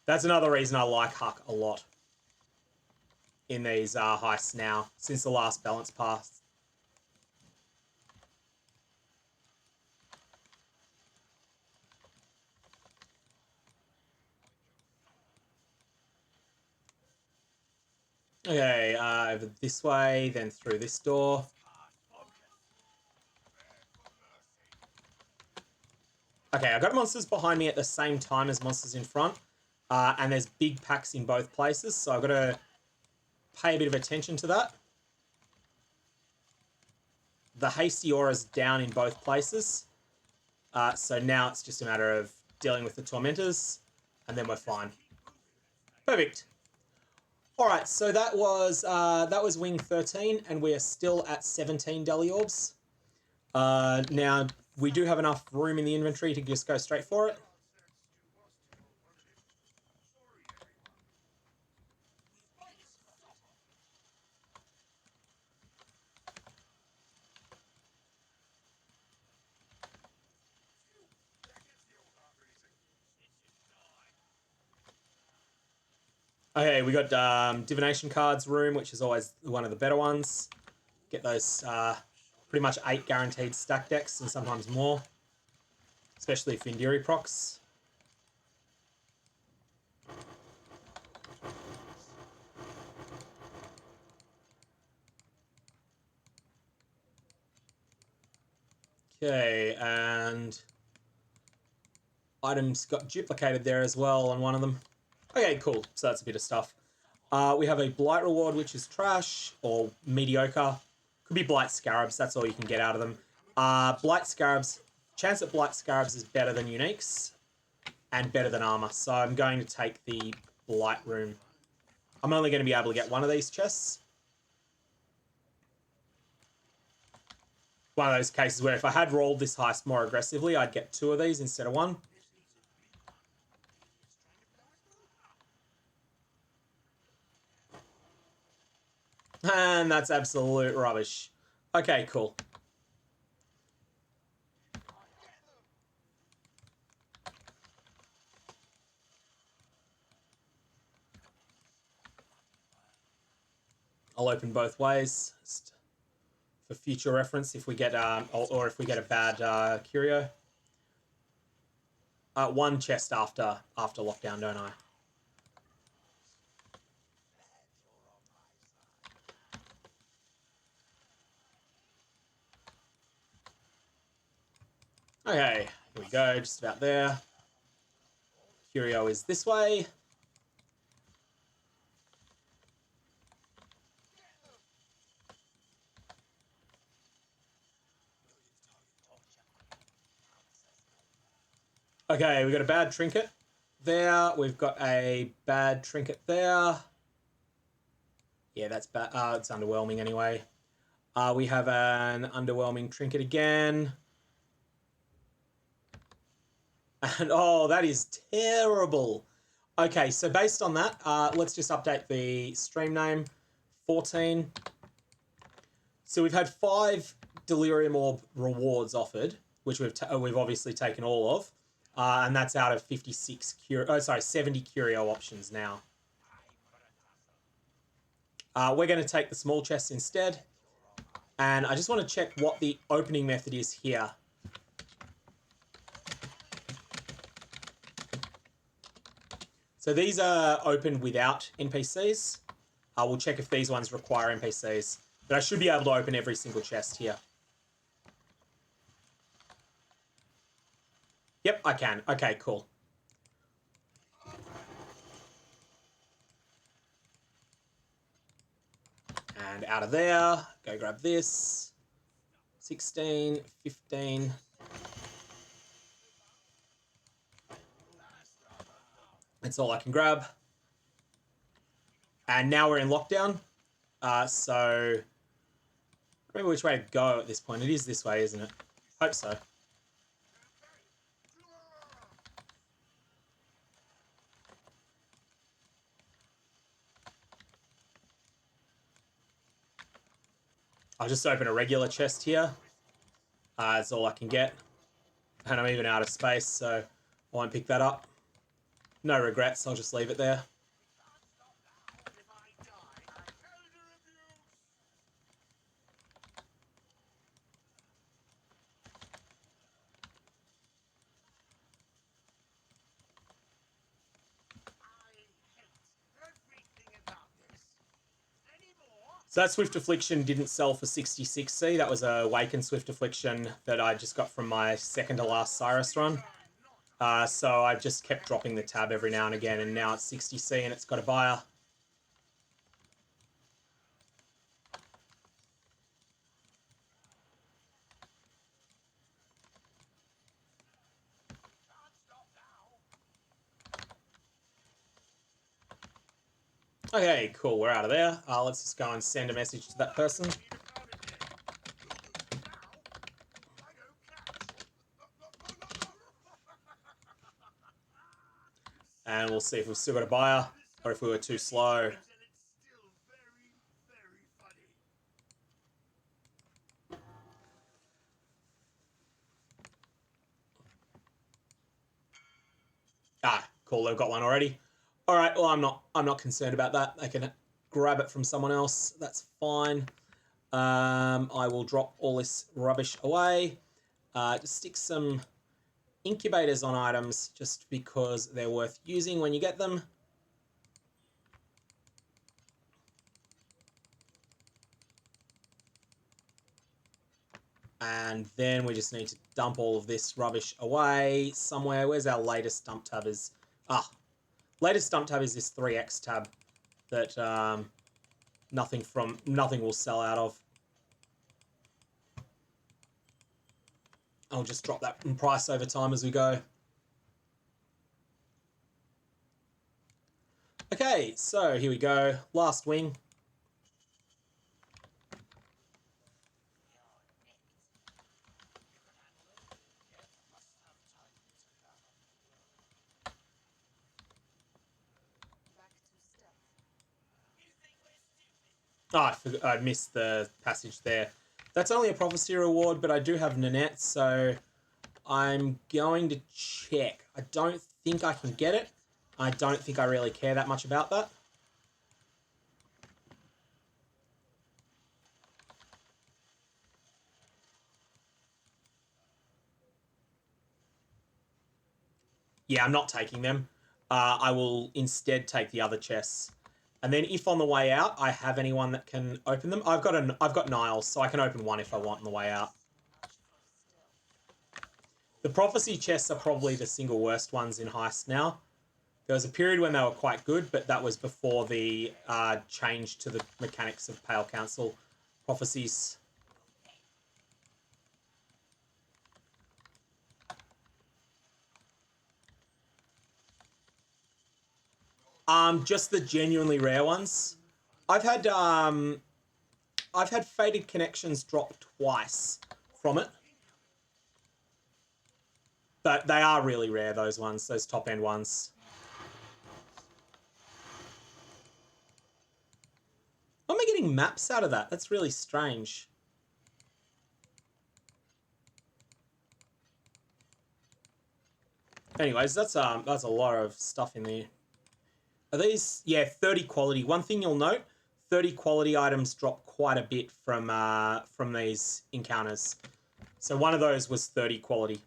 That's another reason I like Huck a lot in these heists now, since the last balance pass. Okay, over this way, then through this door. Okay, I've got monsters behind me at the same time as monsters in front. And there's big packs in both places, so I've got to pay a bit of attention to that. The hasty aura's down in both places. So now it's just a matter of dealing with the tormentors, and then we're fine. Perfect. All right, so that was wing 13, and we are still at 17 Delirium Orbs. Now, we do have enough room in the inventory to just go straight for it. Okay, we got divination cards room, which is always one of the better ones. Get those pretty much 8 guaranteed stack decks and sometimes more, especially for Indiri procs. Okay, and items got duplicated there as well on one of them. Okay, cool. So that's a bit of stuff. We have a Blight reward, which is trash or mediocre. Could be Blight Scarabs. That's all you can get out of them. Blight Scarabs. Chance at Blight Scarabs is better than Uniques and better than armor. So I'm going to take the Blight room. I'm only going to be able to get one of these chests. One of those cases where if I had rolled this heist more aggressively, I'd get 2 of these instead of 1. And that's absolute rubbish. Okay, cool. I'll open both ways just for future reference if we get or if we get a bad curio. 1 chest after lockdown, don't I? Okay, here we go, just about there. Curio is this way. Okay, we've got a bad trinket there. We've got a bad trinket there. Yeah, that's bad. It's underwhelming anyway. We have an underwhelming trinket again. And oh, that is terrible. Okay, so based on that, let's just update the stream name. 14. So we've had 5 Delirium Orb rewards offered, which we've obviously taken all of, and that's out of 70 curio options now. We're going to take the small chest instead, and I just want to check what the opening method is here. So these are opened without NPCs. We'll check if these ones require NPCs, but I should be able to open every single chest here. Yep, I can. Okay, cool. And out of there, go grab this. 16, 15. That's all I can grab. And now we're in lockdown. So, I don't remember which way to go at this point. It is this way, isn't it? Hope so. I'll just open a regular chest here. That's all I can get. And I'm even out of space, so I won't pick that up. No regrets, I'll just leave it there. So that Swift Affliction didn't sell for 66C. That was a Awakened Swift Affliction that I just got from my second to last Cyrus run. So I just kept dropping the tab every now and again, and now it's 60C and it's got a buyer. Okay, cool, we're out of there. Let's just go and send a message to that person. And we'll see if we've still got a buyer, or if we were too slow. Cool, they've got one already. All right, well, I'm not concerned about that. They can grab it from someone else. That's fine. I will drop all this rubbish away. Just stick some incubators on items just because they're worth using when you get them. And then we just need to dump all of this rubbish away somewhere. Where's our latest dump tab is? Latest dump tab is this 3x tab that nothing will sell out of. I'll just drop that in price over time as we go. Okay, so here we go. Last wing. I missed the passage there. That's only a prophecy reward, but I do have Nanette, so I'm going to check. I don't think I can get it. I don't think I really care that much about that. Yeah, I'm not taking them. I will instead take the other chests. And then if on the way out I have anyone that can open them, I've got Niles, so I can open one if I want on the way out. The prophecy chests are probably the single worst ones in Heist now. There was a period when they were quite good, but that was before the change to the mechanics of Pale Council prophecies. Just the genuinely rare ones. I've had Fated Connections drop twice from it. But they are really rare, those ones, those top-end ones. Why am I getting maps out of that? That's really strange. Anyways, that's a lot of stuff in there. Are these? Yeah, 30 quality. One thing you'll note, 30 quality items drop quite a bit from these encounters. So one of those was 30 quality.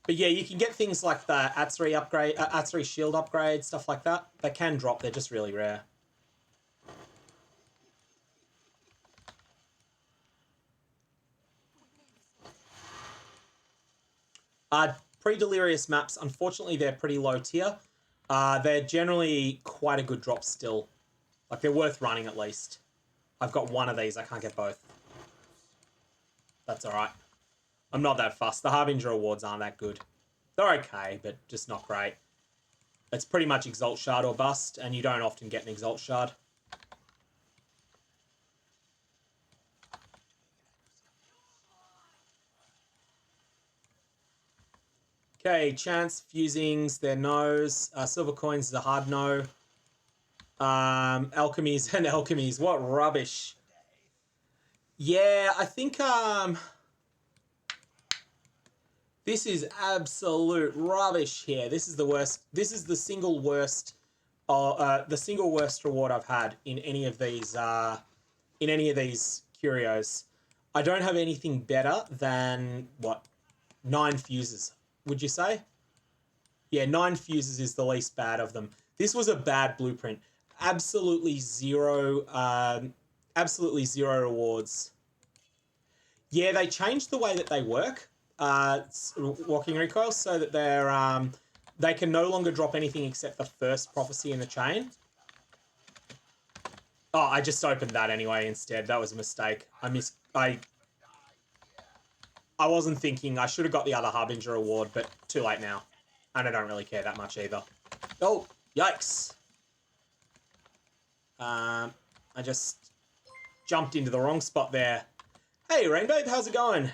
But yeah, you can get things like the Atsuri upgrade, Atsuri shield upgrade, stuff like that. They can drop. They're just really rare. Pre-delirious maps, unfortunately, they're pretty low tier. They're generally quite a good drop still. Like, they're worth running at least. I've got one of these. I can't get both. That's all right. I'm not that fussed. The Harbinger awards aren't that good. They're okay, but just not great. It's pretty much Exalt Shard or bust, and you don't often get an Exalt Shard. Okay, Chance, Fusings, they're no's. Silver Coins is a hard no. Alchemies and Alchemies, what rubbish. Yeah, I think this is absolute rubbish here. This is the worst. This is the single worst reward I've had in any of these curios. I don't have anything better than what 9 fuses. Would you say? Yeah, 9 fuses is the least bad of them. This was a bad blueprint. Absolutely zero rewards. Yeah, they changed the way that they work, walking recoil, so that they can no longer drop anything except the first prophecy in the chain. Oh, I just opened that anyway instead. That was a mistake. I wasn't thinking. I should have got the other Harbinger award, but too late now. And I don't really care that much either. Oh, yikes. I just jumped into the wrong spot there. Hey, Rainbow, how's it going?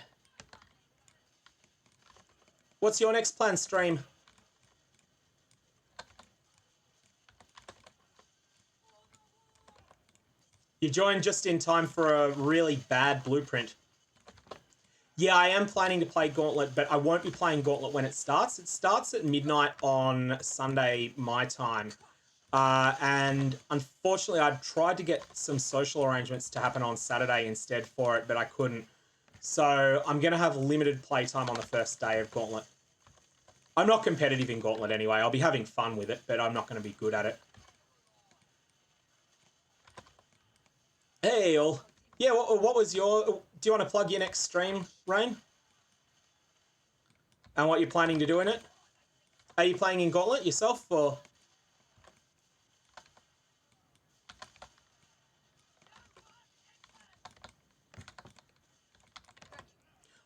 What's your next planned stream? You joined just in time for a really bad blueprint. Yeah, I am planning to play Gauntlet, but I won't be playing Gauntlet when it starts. It starts at midnight on Sunday, my time. And unfortunately, I tried to get some social arrangements to happen on Saturday instead for it, but I couldn't. So I'm going to have limited playtime on the first day of Gauntlet. I'm not competitive in Gauntlet anyway. I'll be having fun with it, but I'm not going to be good at it. Hey, all. Yeah, what was your... Do you want to plug your next stream, Rain? And what you're planning to do in it? Are you playing in Gauntlet yourself, or...?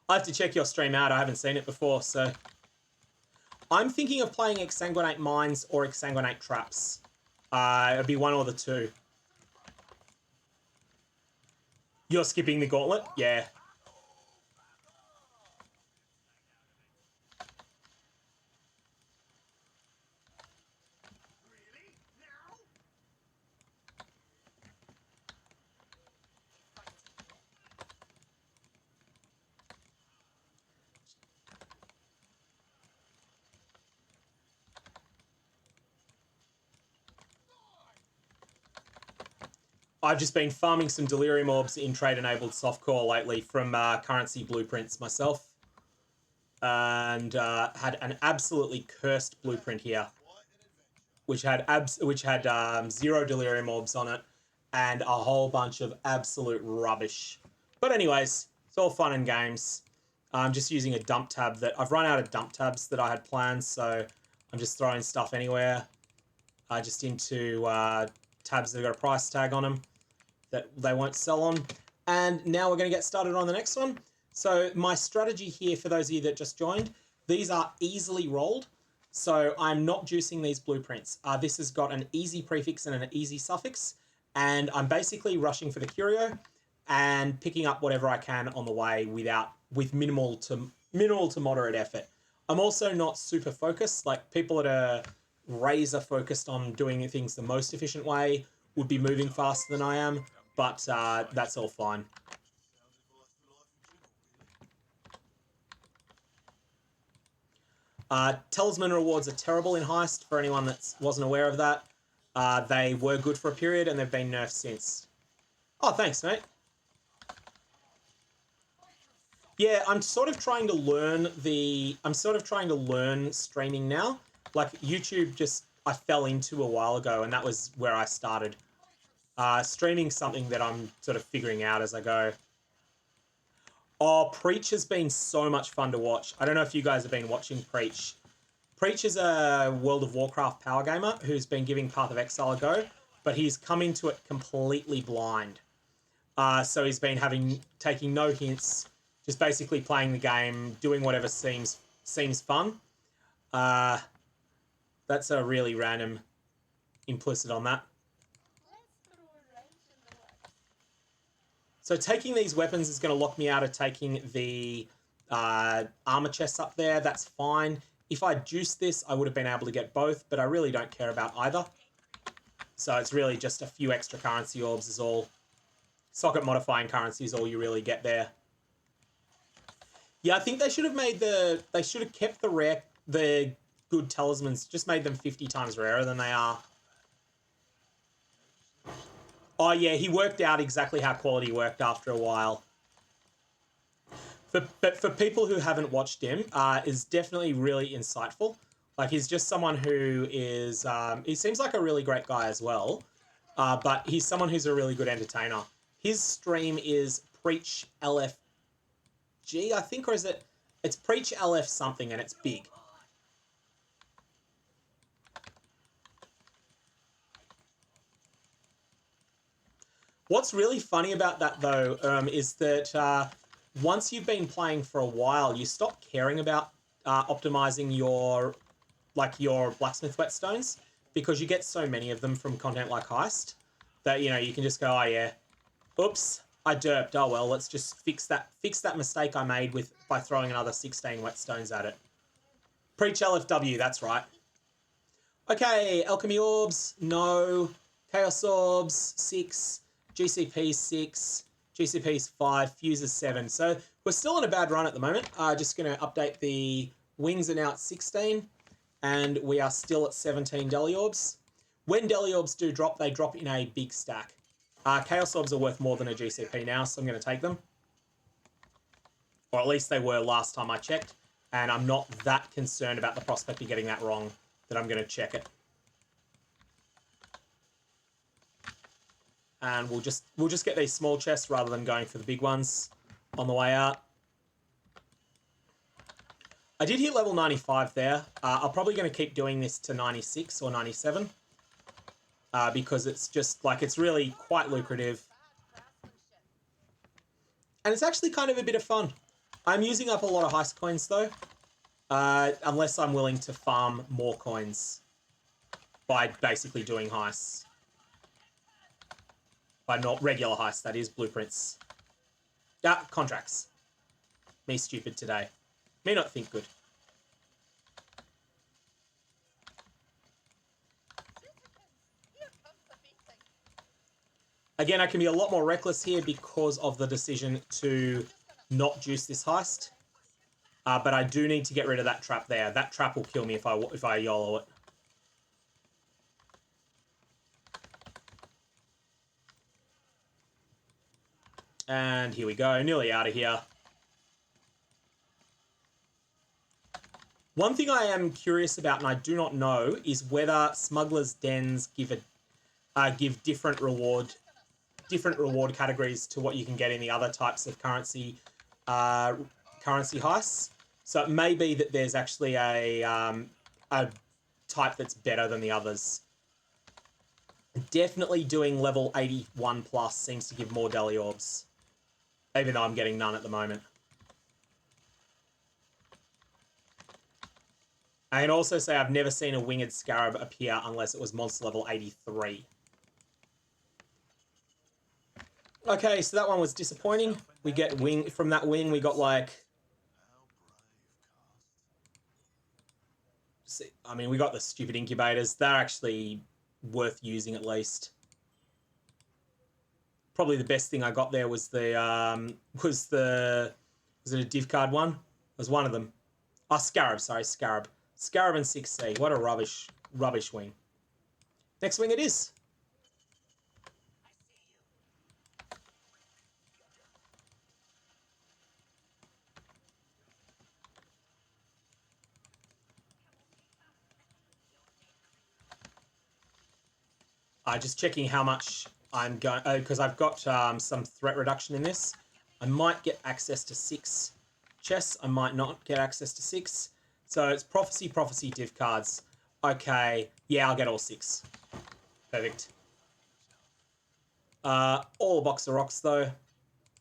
I have to check your stream out. I haven't seen it before, so... I'm thinking of playing Exsanguinate Mines or Exsanguinate Traps. It'll be one or the two. You're skipping the Gauntlet? Yeah. I've just been farming some Delirium Orbs in trade-enabled softcore lately from Currency Blueprints myself. And had an absolutely cursed blueprint here, which had 0 Delirium Orbs on it and a whole bunch of absolute rubbish. But anyways, it's all fun and games. I'm just using a dump tab that... I've run out of dump tabs that I had planned, so I'm just throwing stuff anywhere. Just into tabs that have got a price tag on them that they won't sell on. And now we're going to get started on the next one. So my strategy here, for those of you that just joined, these are easily rolled. So I'm not juicing these blueprints. This has got an easy prefix and an easy suffix. And I'm basically rushing for the curio and picking up whatever I can on the way with minimal to moderate effort. I'm also not super focused. Like, people that are razor focused on doing things the most efficient way would be moving faster than I am, but that's all fine. Talisman rewards are terrible in Heist, for anyone that wasn't aware of that. They were good for a period, and they've been nerfed since. Oh, thanks, mate. Yeah, I'm sort of trying to learn streaming now. Like, YouTube I fell into a while ago, and that was where I started. Streaming's something that I'm sort of figuring out as I go. Oh, Preach has been so much fun to watch. I don't know if you guys have been watching Preach. Preach is a World of Warcraft power gamer who's been giving Path of Exile a go, but he's come into it completely blind. So he's been taking no hints, just basically playing the game, doing whatever seems fun. That's a really random implicit on that. So taking these weapons is going to lock me out of taking the armor chests up there. That's fine. If I juiced this, I would have been able to get both, but I really don't care about either. So it's really just a few extra currency orbs is all. Socket modifying currency is all you really get there. Yeah, I think they should have kept the good talismans, just made them 50 times rarer than they are. Oh yeah, he worked out exactly how quality worked after a while. But for people who haven't watched him, is definitely really insightful. Like, he's just someone who is, he seems like a really great guy as well, but he's someone who's a really good entertainer. His stream is Preach LFG, I think, or is it? It's Preach LF something, and it's big. What's really funny about that, though, is that once you've been playing for a while, you stop caring about optimizing your blacksmith whetstones, because you get so many of them from content like Heist that, you know, you can just go, oh yeah, oops, I derped. Oh well, let's just fix that mistake I made by throwing another 16 whetstones at it. Preach LFW, that's right. Okay, Alchemy Orbs, no. Chaos Orbs, 6. GCP 6, GCP's 5, Fuses 7. So we're still on a bad run at the moment. Just going to update the wings are now at 16, and we are still at 17 Deli Orbs. When Deli Orbs do drop, they drop in a big stack. Chaos Orbs are worth more than a GCP now, so I'm going to take them. Or at least they were last time I checked, and I'm not that concerned about the prospect of getting that wrong that I'm going to check it. And we'll just get these small chests rather than going for the big ones on the way out. I did hit level 95 there. I'm probably going to keep doing this to 96 or 97 because it's just, like, it's really quite lucrative. And it's actually kind of a bit of fun. I'm using up a lot of heist coins, though, unless I'm willing to farm more coins by basically doing heists. By not regular heists, that is, blueprints. Contracts. Me stupid today. Me not think good. Again, I can be a lot more reckless here because of the decision to not juice this heist. But I do need to get rid of that trap there. That trap will kill me if I YOLO it. And here we go, nearly out of here. One thing I am curious about, and I do not know, is whether Smuggler's Dens give different reward categories to what you can get in the other types of currency heists. So it may be that there's actually a type that's better than the others. Definitely doing level 81 plus seems to give more Deli Orbs, even though I'm getting none at the moment. I can also say I've never seen a Winged Scarab appear unless it was monster level 83. Okay, so that one was disappointing. We get from that wing, we got like I mean, we got the stupid incubators. They're actually worth using at least. Probably the best thing I got there was the was it a div card one? It was one of them. Oh, Scarab, sorry, Scarab. Scarab and 6C. What a rubbish wing. Next wing it is. Just checking how much I'm going... because I've got some threat reduction in this. I might get access to 6 chests. I might not get access to 6. So it's Prophecy, div cards. Okay, yeah, I'll get all 6. Perfect. All a box of rocks, though.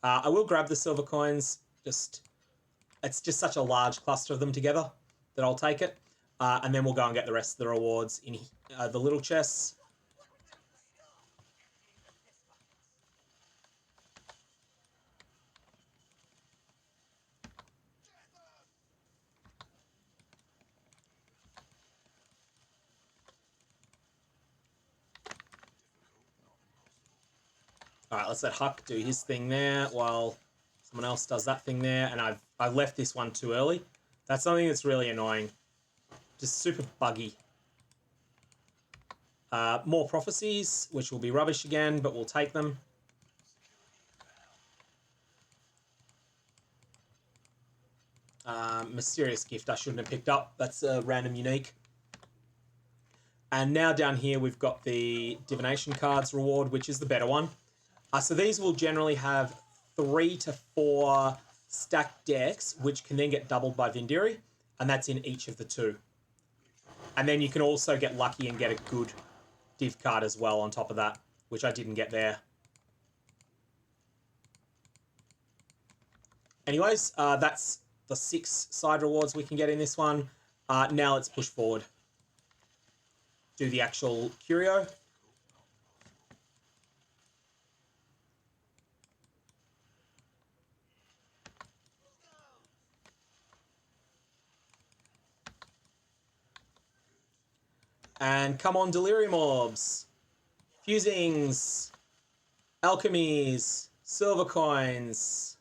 I will grab the silver coins. It's just such a large cluster of them together that I'll take it. And then we'll go and get the rest of the rewards in the little chests. All right, let's let Huck do his thing there while someone else does that thing there. And I've left this one too early. That's something that's really annoying. Just super buggy. More prophecies, which will be rubbish again, but we'll take them. Mysterious gift I shouldn't have picked up. That's a random unique. And now down here we've got the divination cards reward, which is the better one. So these will generally have 3 to 4 stacked decks, which can then get doubled by Vindiri, and that's in each of the 2. And then you can also get lucky and get a good div card as well on top of that, which I didn't get there. Anyways, that's the 6 side rewards we can get in this one. Now let's push forward. Do the actual curio. And come on, Delirium Orbs. Fusings. Alchemies. Silver coins.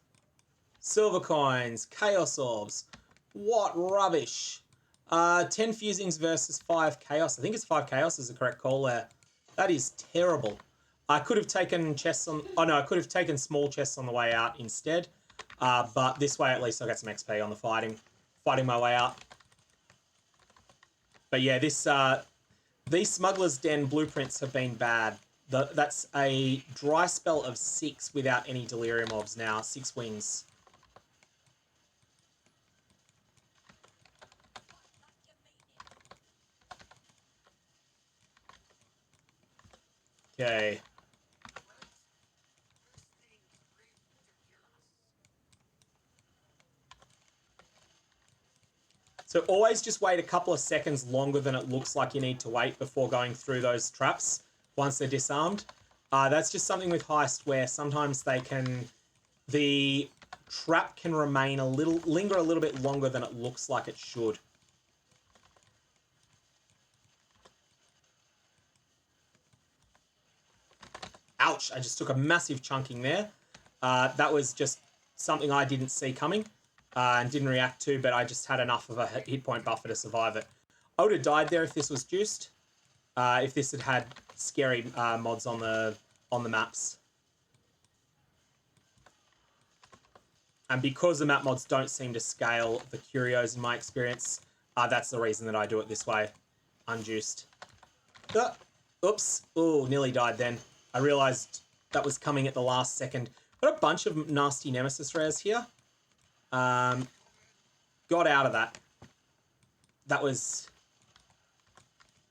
Chaos Orbs. What rubbish. 10 fusings versus 5 chaos. I think it's 5 chaos is the correct call there. That is terrible. I could have taken chests on... Oh, no, I could have taken small chests on the way out instead. But this way, at least, I'll get some XP on the fighting my way out. But yeah, these Smuggler's Den blueprints have been bad. That's a dry spell of 6 without any Delirium Orbs now. 6 wings. Okay. So always just wait a couple of seconds longer than it looks like you need to wait before going through those traps once they're disarmed. That's just something with Heist where sometimes the trap can linger a little bit longer than it looks like it should. Ouch, I just took a massive chunking there. That was just something I didn't see coming and didn't react to, but I just had enough of a hit point buffer to survive it. I would have died there if this was juiced, if this had had scary mods on the maps. And because the map mods don't seem to scale the curios in my experience, that's the reason that I do it this way, unjuiced. Oops, oh, nearly died then. I realised that was coming at the last second. Got a bunch of nasty Nemesis rares here. Got out of that. That was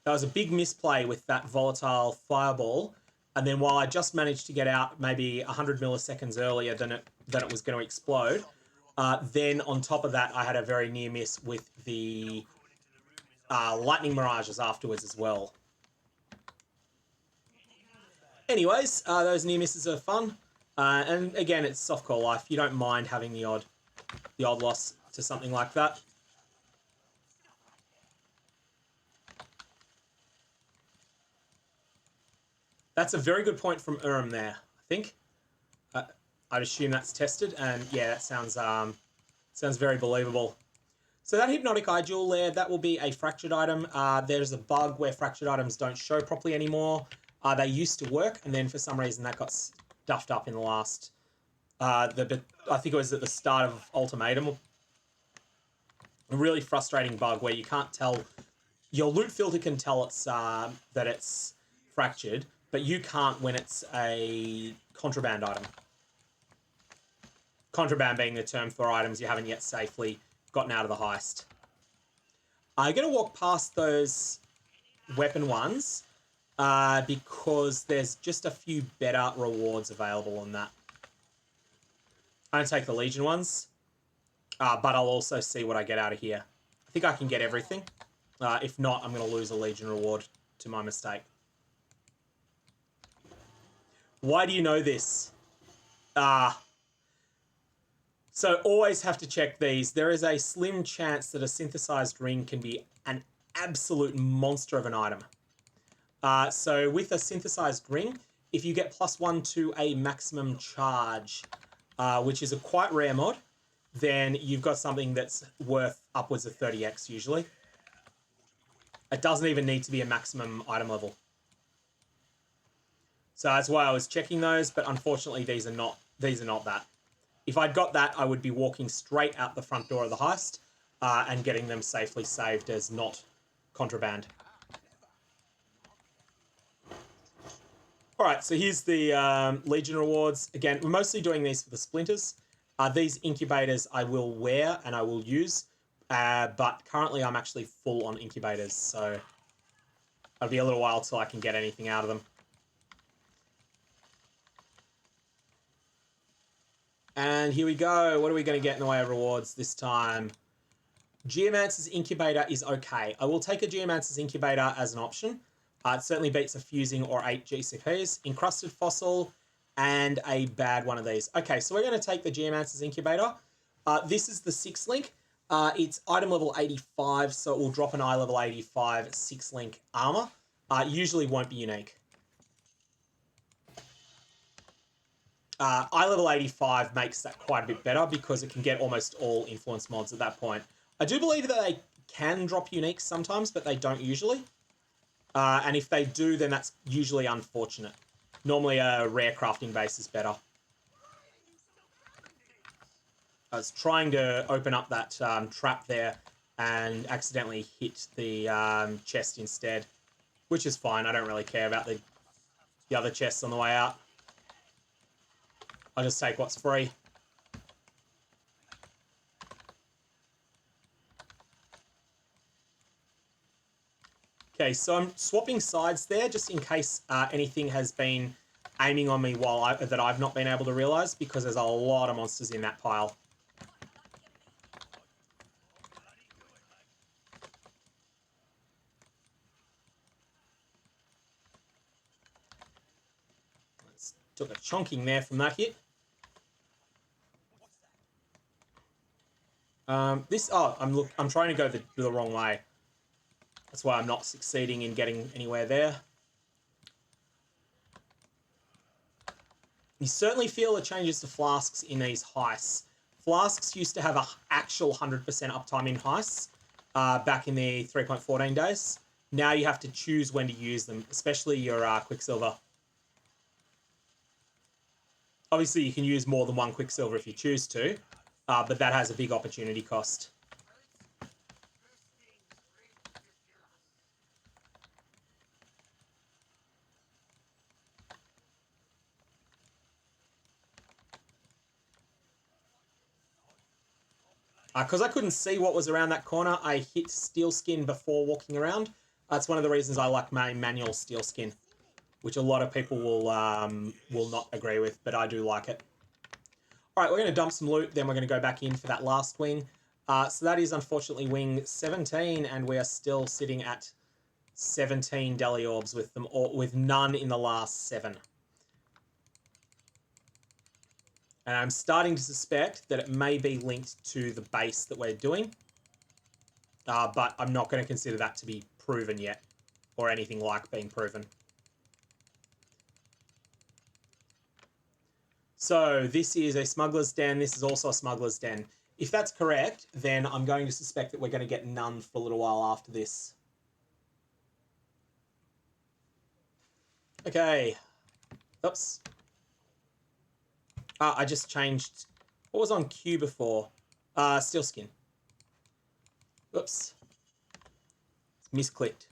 a big misplay with that volatile fireball. And then while I just managed to get out maybe 100 milliseconds earlier than it was going to explode, then on top of that, I had a very near miss with the lightning mirages afterwards as well. Anyways, those near misses are fun. And again, it's softcore life. You don't mind having the odd loss to something like that. That's a very good point from Urim there, I think. I'd assume that's tested, and yeah, that sounds very believable. So that Hypnotic Eye Jewel there, that will be a fractured item. There's a bug where fractured items don't show properly anymore. They used to work, and then for some reason that got stuffed up in the last... I think it was at the start of Ultimatum. A really frustrating bug where you can't tell... Your loot filter can tell it's that it's fractured, but you can't when it's a contraband item. Contraband being the term for items you haven't yet safely gotten out of the heist. I'm going to walk past those weapon ones because there's just a few better rewards available on that. I don't take the Legion ones, but I'll also see what I get out of here. I think I can get everything. If not, I'm going to lose a Legion reward to my mistake. Why do you know this? So always have to check these. There is a slim chance that a synthesized ring can be an absolute monster of an item. So with a synthesized ring, if you get +1 to a maximum charge, which is a quite rare mod, then you've got something that's worth upwards of 30x usually. It doesn't even need to be a maximum item level. So that's why I was checking those, but unfortunately these are not that. If I'd got that, I would be walking straight out the front door of the heist and getting them safely saved as not contraband. All right, so here's the Legion rewards. Again, we're mostly doing these for the splinters. These incubators I will wear and I will use, but currently I'm actually full on incubators, so it'll be a little while till I can get anything out of them. And here we go. What are we going to get in the way of rewards this time? Geomancer's Incubator is okay. I will take a Geomancer's Incubator as an option. It certainly beats a Fusing or 8 GCPs. Encrusted Fossil and a bad one of these. Okay, so we're going to take the Geomancer's Incubator. This is the 6 link. It's item level 85, so it will drop an eye level 85 6 link armor. Usually won't be unique. Eye level 85 makes that quite a bit better because it can get almost all influence mods at that point. I do believe that they can drop uniques sometimes, but they don't usually. And if they do, then that's usually unfortunate. Normally a rare crafting base is better. I was trying to open up that trap there and accidentally hit the chest instead, which is fine. I don't really care about the other chests on the way out. I'll just take what's free. Okay, so I'm swapping sides there just in case anything has been aiming on me that I've not been able to realise, because there's a lot of monsters in that pile. Took a chonking there from that hit. I'm trying to go the wrong way. That's why I'm not succeeding in getting anywhere there. You certainly feel the changes to flasks in these heists. Flasks used to have an actual 100% uptime in heists back in the 3.14 days. Now you have to choose when to use them, especially your Quicksilver. Obviously, you can use more than one Quicksilver if you choose to, but that has a big opportunity cost. Because I couldn't see what was around that corner, I hit Steel Skin before walking around. That's one of the reasons I like my manual Steel Skin, which a lot of people will not agree with, but I do like it. All right, we're going to dump some loot, then we're going to go back in for that last wing. So that is unfortunately wing 17, and we are still sitting at 17 Delirium Orbs with none in the last 7. And I'm starting to suspect that it may be linked to the base that we're doing, but I'm not going to consider that to be proven yet, or anything like being proven. So this is a smuggler's den. This is also a smuggler's den. If that's correct, then I'm going to suspect that we're going to get none for a little while after this. Okay. Oops. I just changed. What was on Q before? Steel skin. Oops. Misclicked.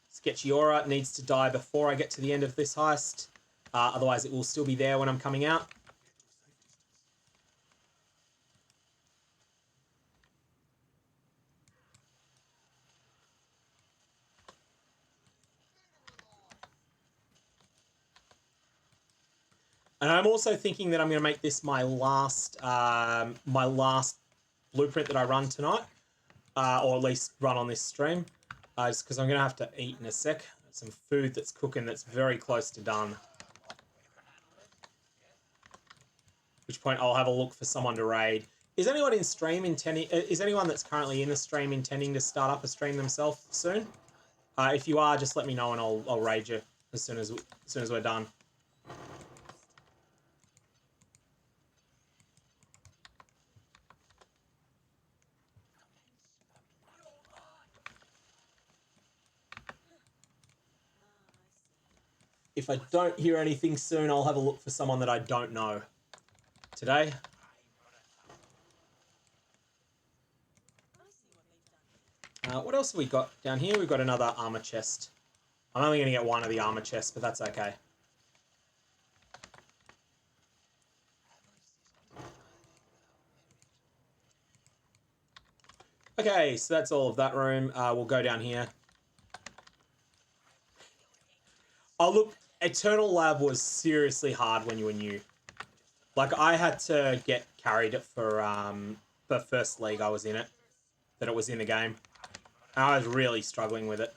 Sketchy Aura needs to die before I get to the end of this heist. Otherwise, it will still be there when I'm coming out. And I'm also thinking that I'm going to make this my last blueprint that I run tonight, or at least run on this stream, just because I'm going to have to eat in a sec. Some food that's cooking that's very close to done. At which point I'll have a look for someone to raid. Is anyone in stream intending? Is anyone that's currently in the stream intending to start up a stream themselves soon? If you are, just let me know and I'll raid you as soon as we're done. If I don't hear anything soon, I'll have a look for someone that I don't know today. What else have we got down here? We've got another armor chest. I'm only going to get one of the armor chests, but that's okay. Okay, so that's all of that room. We'll go down here. Oh, look, Eternal Lab was seriously hard when you were new. Like, I had to get carried for the first league I was in it, that it was in the game. And I was really struggling with it.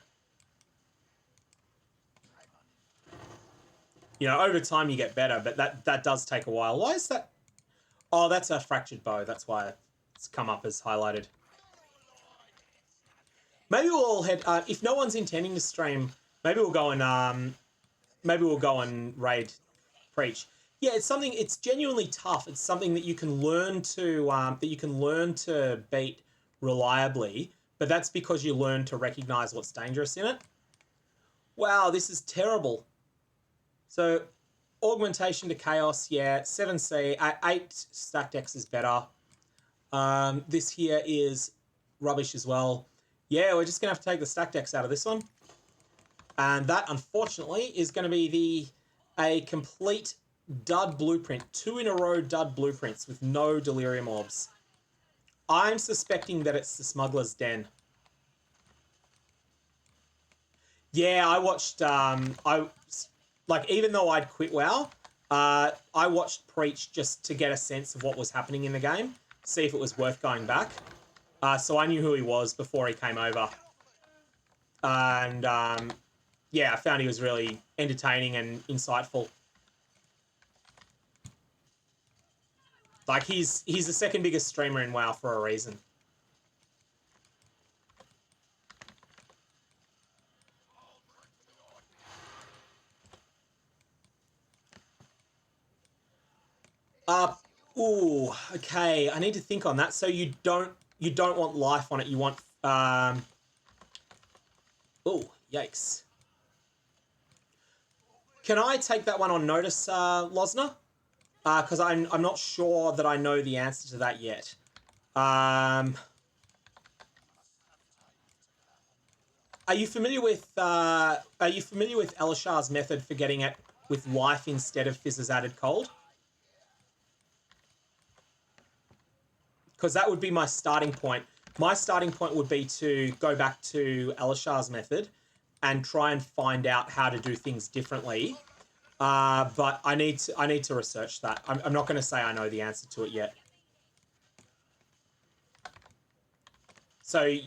You know, over time you get better, but that does take a while. Why is that? Oh, that's a fractured bow. That's why it's come up as highlighted. Maybe we'll all head. If no one's intending to stream, maybe we'll go and raid Preach. Yeah, it's something. It's genuinely tough. It's something that you can learn to beat reliably, but that's because you learn to recognize what's dangerous in it. Wow, this is terrible. So, augmentation to chaos, yeah, 7C, 8 stacked X is better. This here is rubbish as well. Yeah, we're just going to have to take the stacked X out of this one. And that, unfortunately, is going to be a complete dud blueprint. 2 in a row dud blueprints with no Delirium Orbs. I'm suspecting that it's the Smuggler's Den. Yeah, I watched... even though I'd quit WoW, I watched Preach just to get a sense of what was happening in the game, see if it was worth going back. So I knew who he was before he came over. And, yeah, I found he was really entertaining and insightful. Like, he's the second biggest streamer in WoW for a reason. Ooh, okay. I need to think on that. So you don't want life on it. You want ooh, yikes. Can I take that one on notice, Losner? Because I'm not sure that I know the answer to that yet. Are you familiar with Elishar's method for getting it with life instead of Fizz's added cold? Because that would be my starting point. My starting point would be to go back to Elishar's method and try and find out how to do things differently. But I need to research that. I'm not going to say I know the answer to it yet. So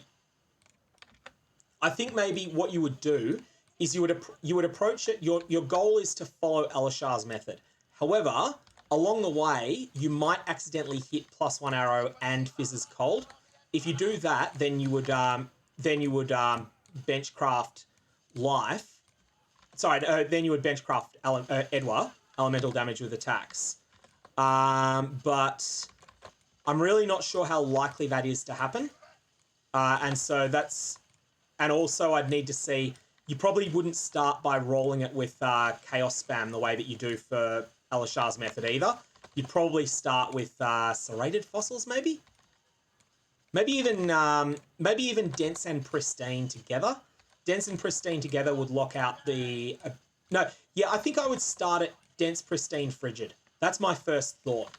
I think maybe what you would do is you would approach it. Your goal is to follow Elishar's method. However, along the way, you might accidentally hit +1 arrow and Fizz's cold. If you do that, then you would then you would benchcraft life. Sorry, then you would benchcraft Edward, elemental damage with attacks. But I'm really not sure how likely that is to happen. And so that's... And also I'd need to see... You probably wouldn't start by rolling it with Chaos Spam the way that you do for Elishar's method either. You'd probably start with Serrated Fossils, maybe? Maybe even Dense and Pristine together. Dense and Pristine together would lock out the... no, yeah, I think I would start at Dense, Pristine, Frigid. That's my first thought.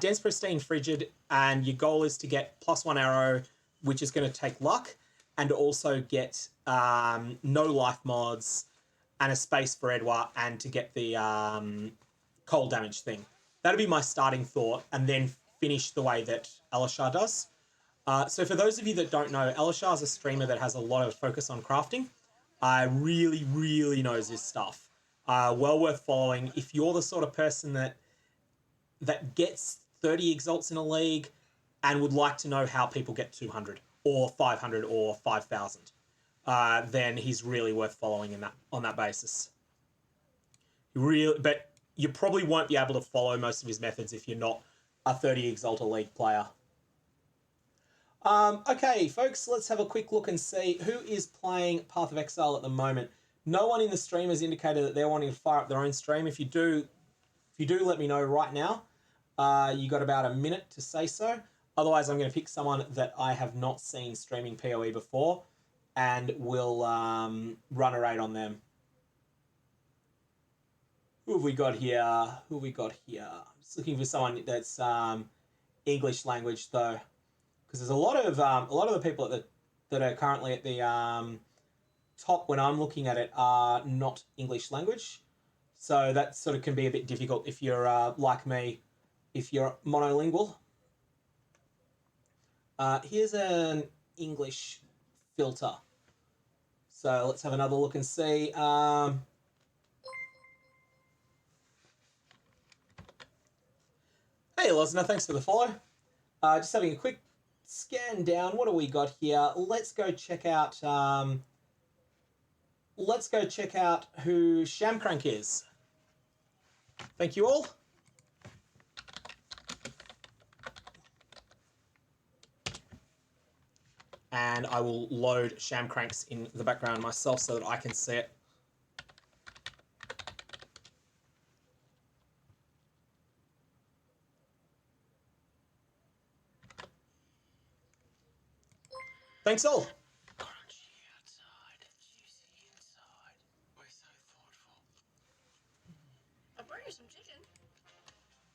Dense, Pristine, Frigid, and your goal is to get +1 arrow, which is going to take luck, and also get no life mods and a space for Edward, and to get the cold damage thing. That'd be my starting thought, and then finish the way that Elishar does. So for those of you that don't know, Elishar's a streamer that has a lot of focus on crafting. Really, really knows his stuff. Well worth following. If you're the sort of person that gets 30 exalts in a league and would like to know how people get 200 or 500 or 5,000, then he's really worth following on that basis. But you probably won't be able to follow most of his methods if you're not a 30 exalt a league player. Okay, folks, let's have a quick look and see who is playing Path of Exile at the moment. No one in the stream has indicated that they're wanting to fire up their own stream. If you do, let me know right now. You got about a minute to say so. Otherwise, I'm going to pick someone that I have not seen streaming PoE before, and we'll run a raid on them. Who have we got here? I'm just looking for someone that's English language though, because there's a lot of the people that are currently at the top when I'm looking at it are not English language, so that sort of can be a bit difficult if you're like me, if you're monolingual. Here's an English filter, so let's have another look and see. Hey, Losner, thanks for the follow. Just having a quick scan down. What do we got here? Let's go check out. Let's go check out who Shamcrank is. Thank you all. And I will load Shamcranks in the background myself so that I can see it. Thanks all. Crunchy outside, juicy inside. We're so thoughtful. I'll bring you some chicken.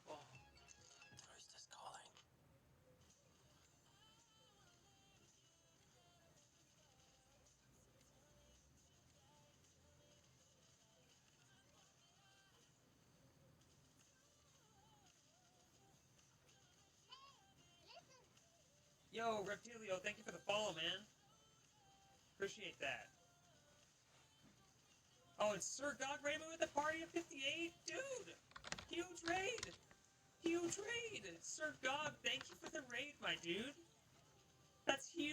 Oh, Rooster's calling. Yo, Reptilio, thank you for the follow, man. Appreciate that. Oh, and Sir God Raymond with the party of 58? Dude! Huge raid! Huge raid! Sir God, thank you for the raid, my dude. That's huge.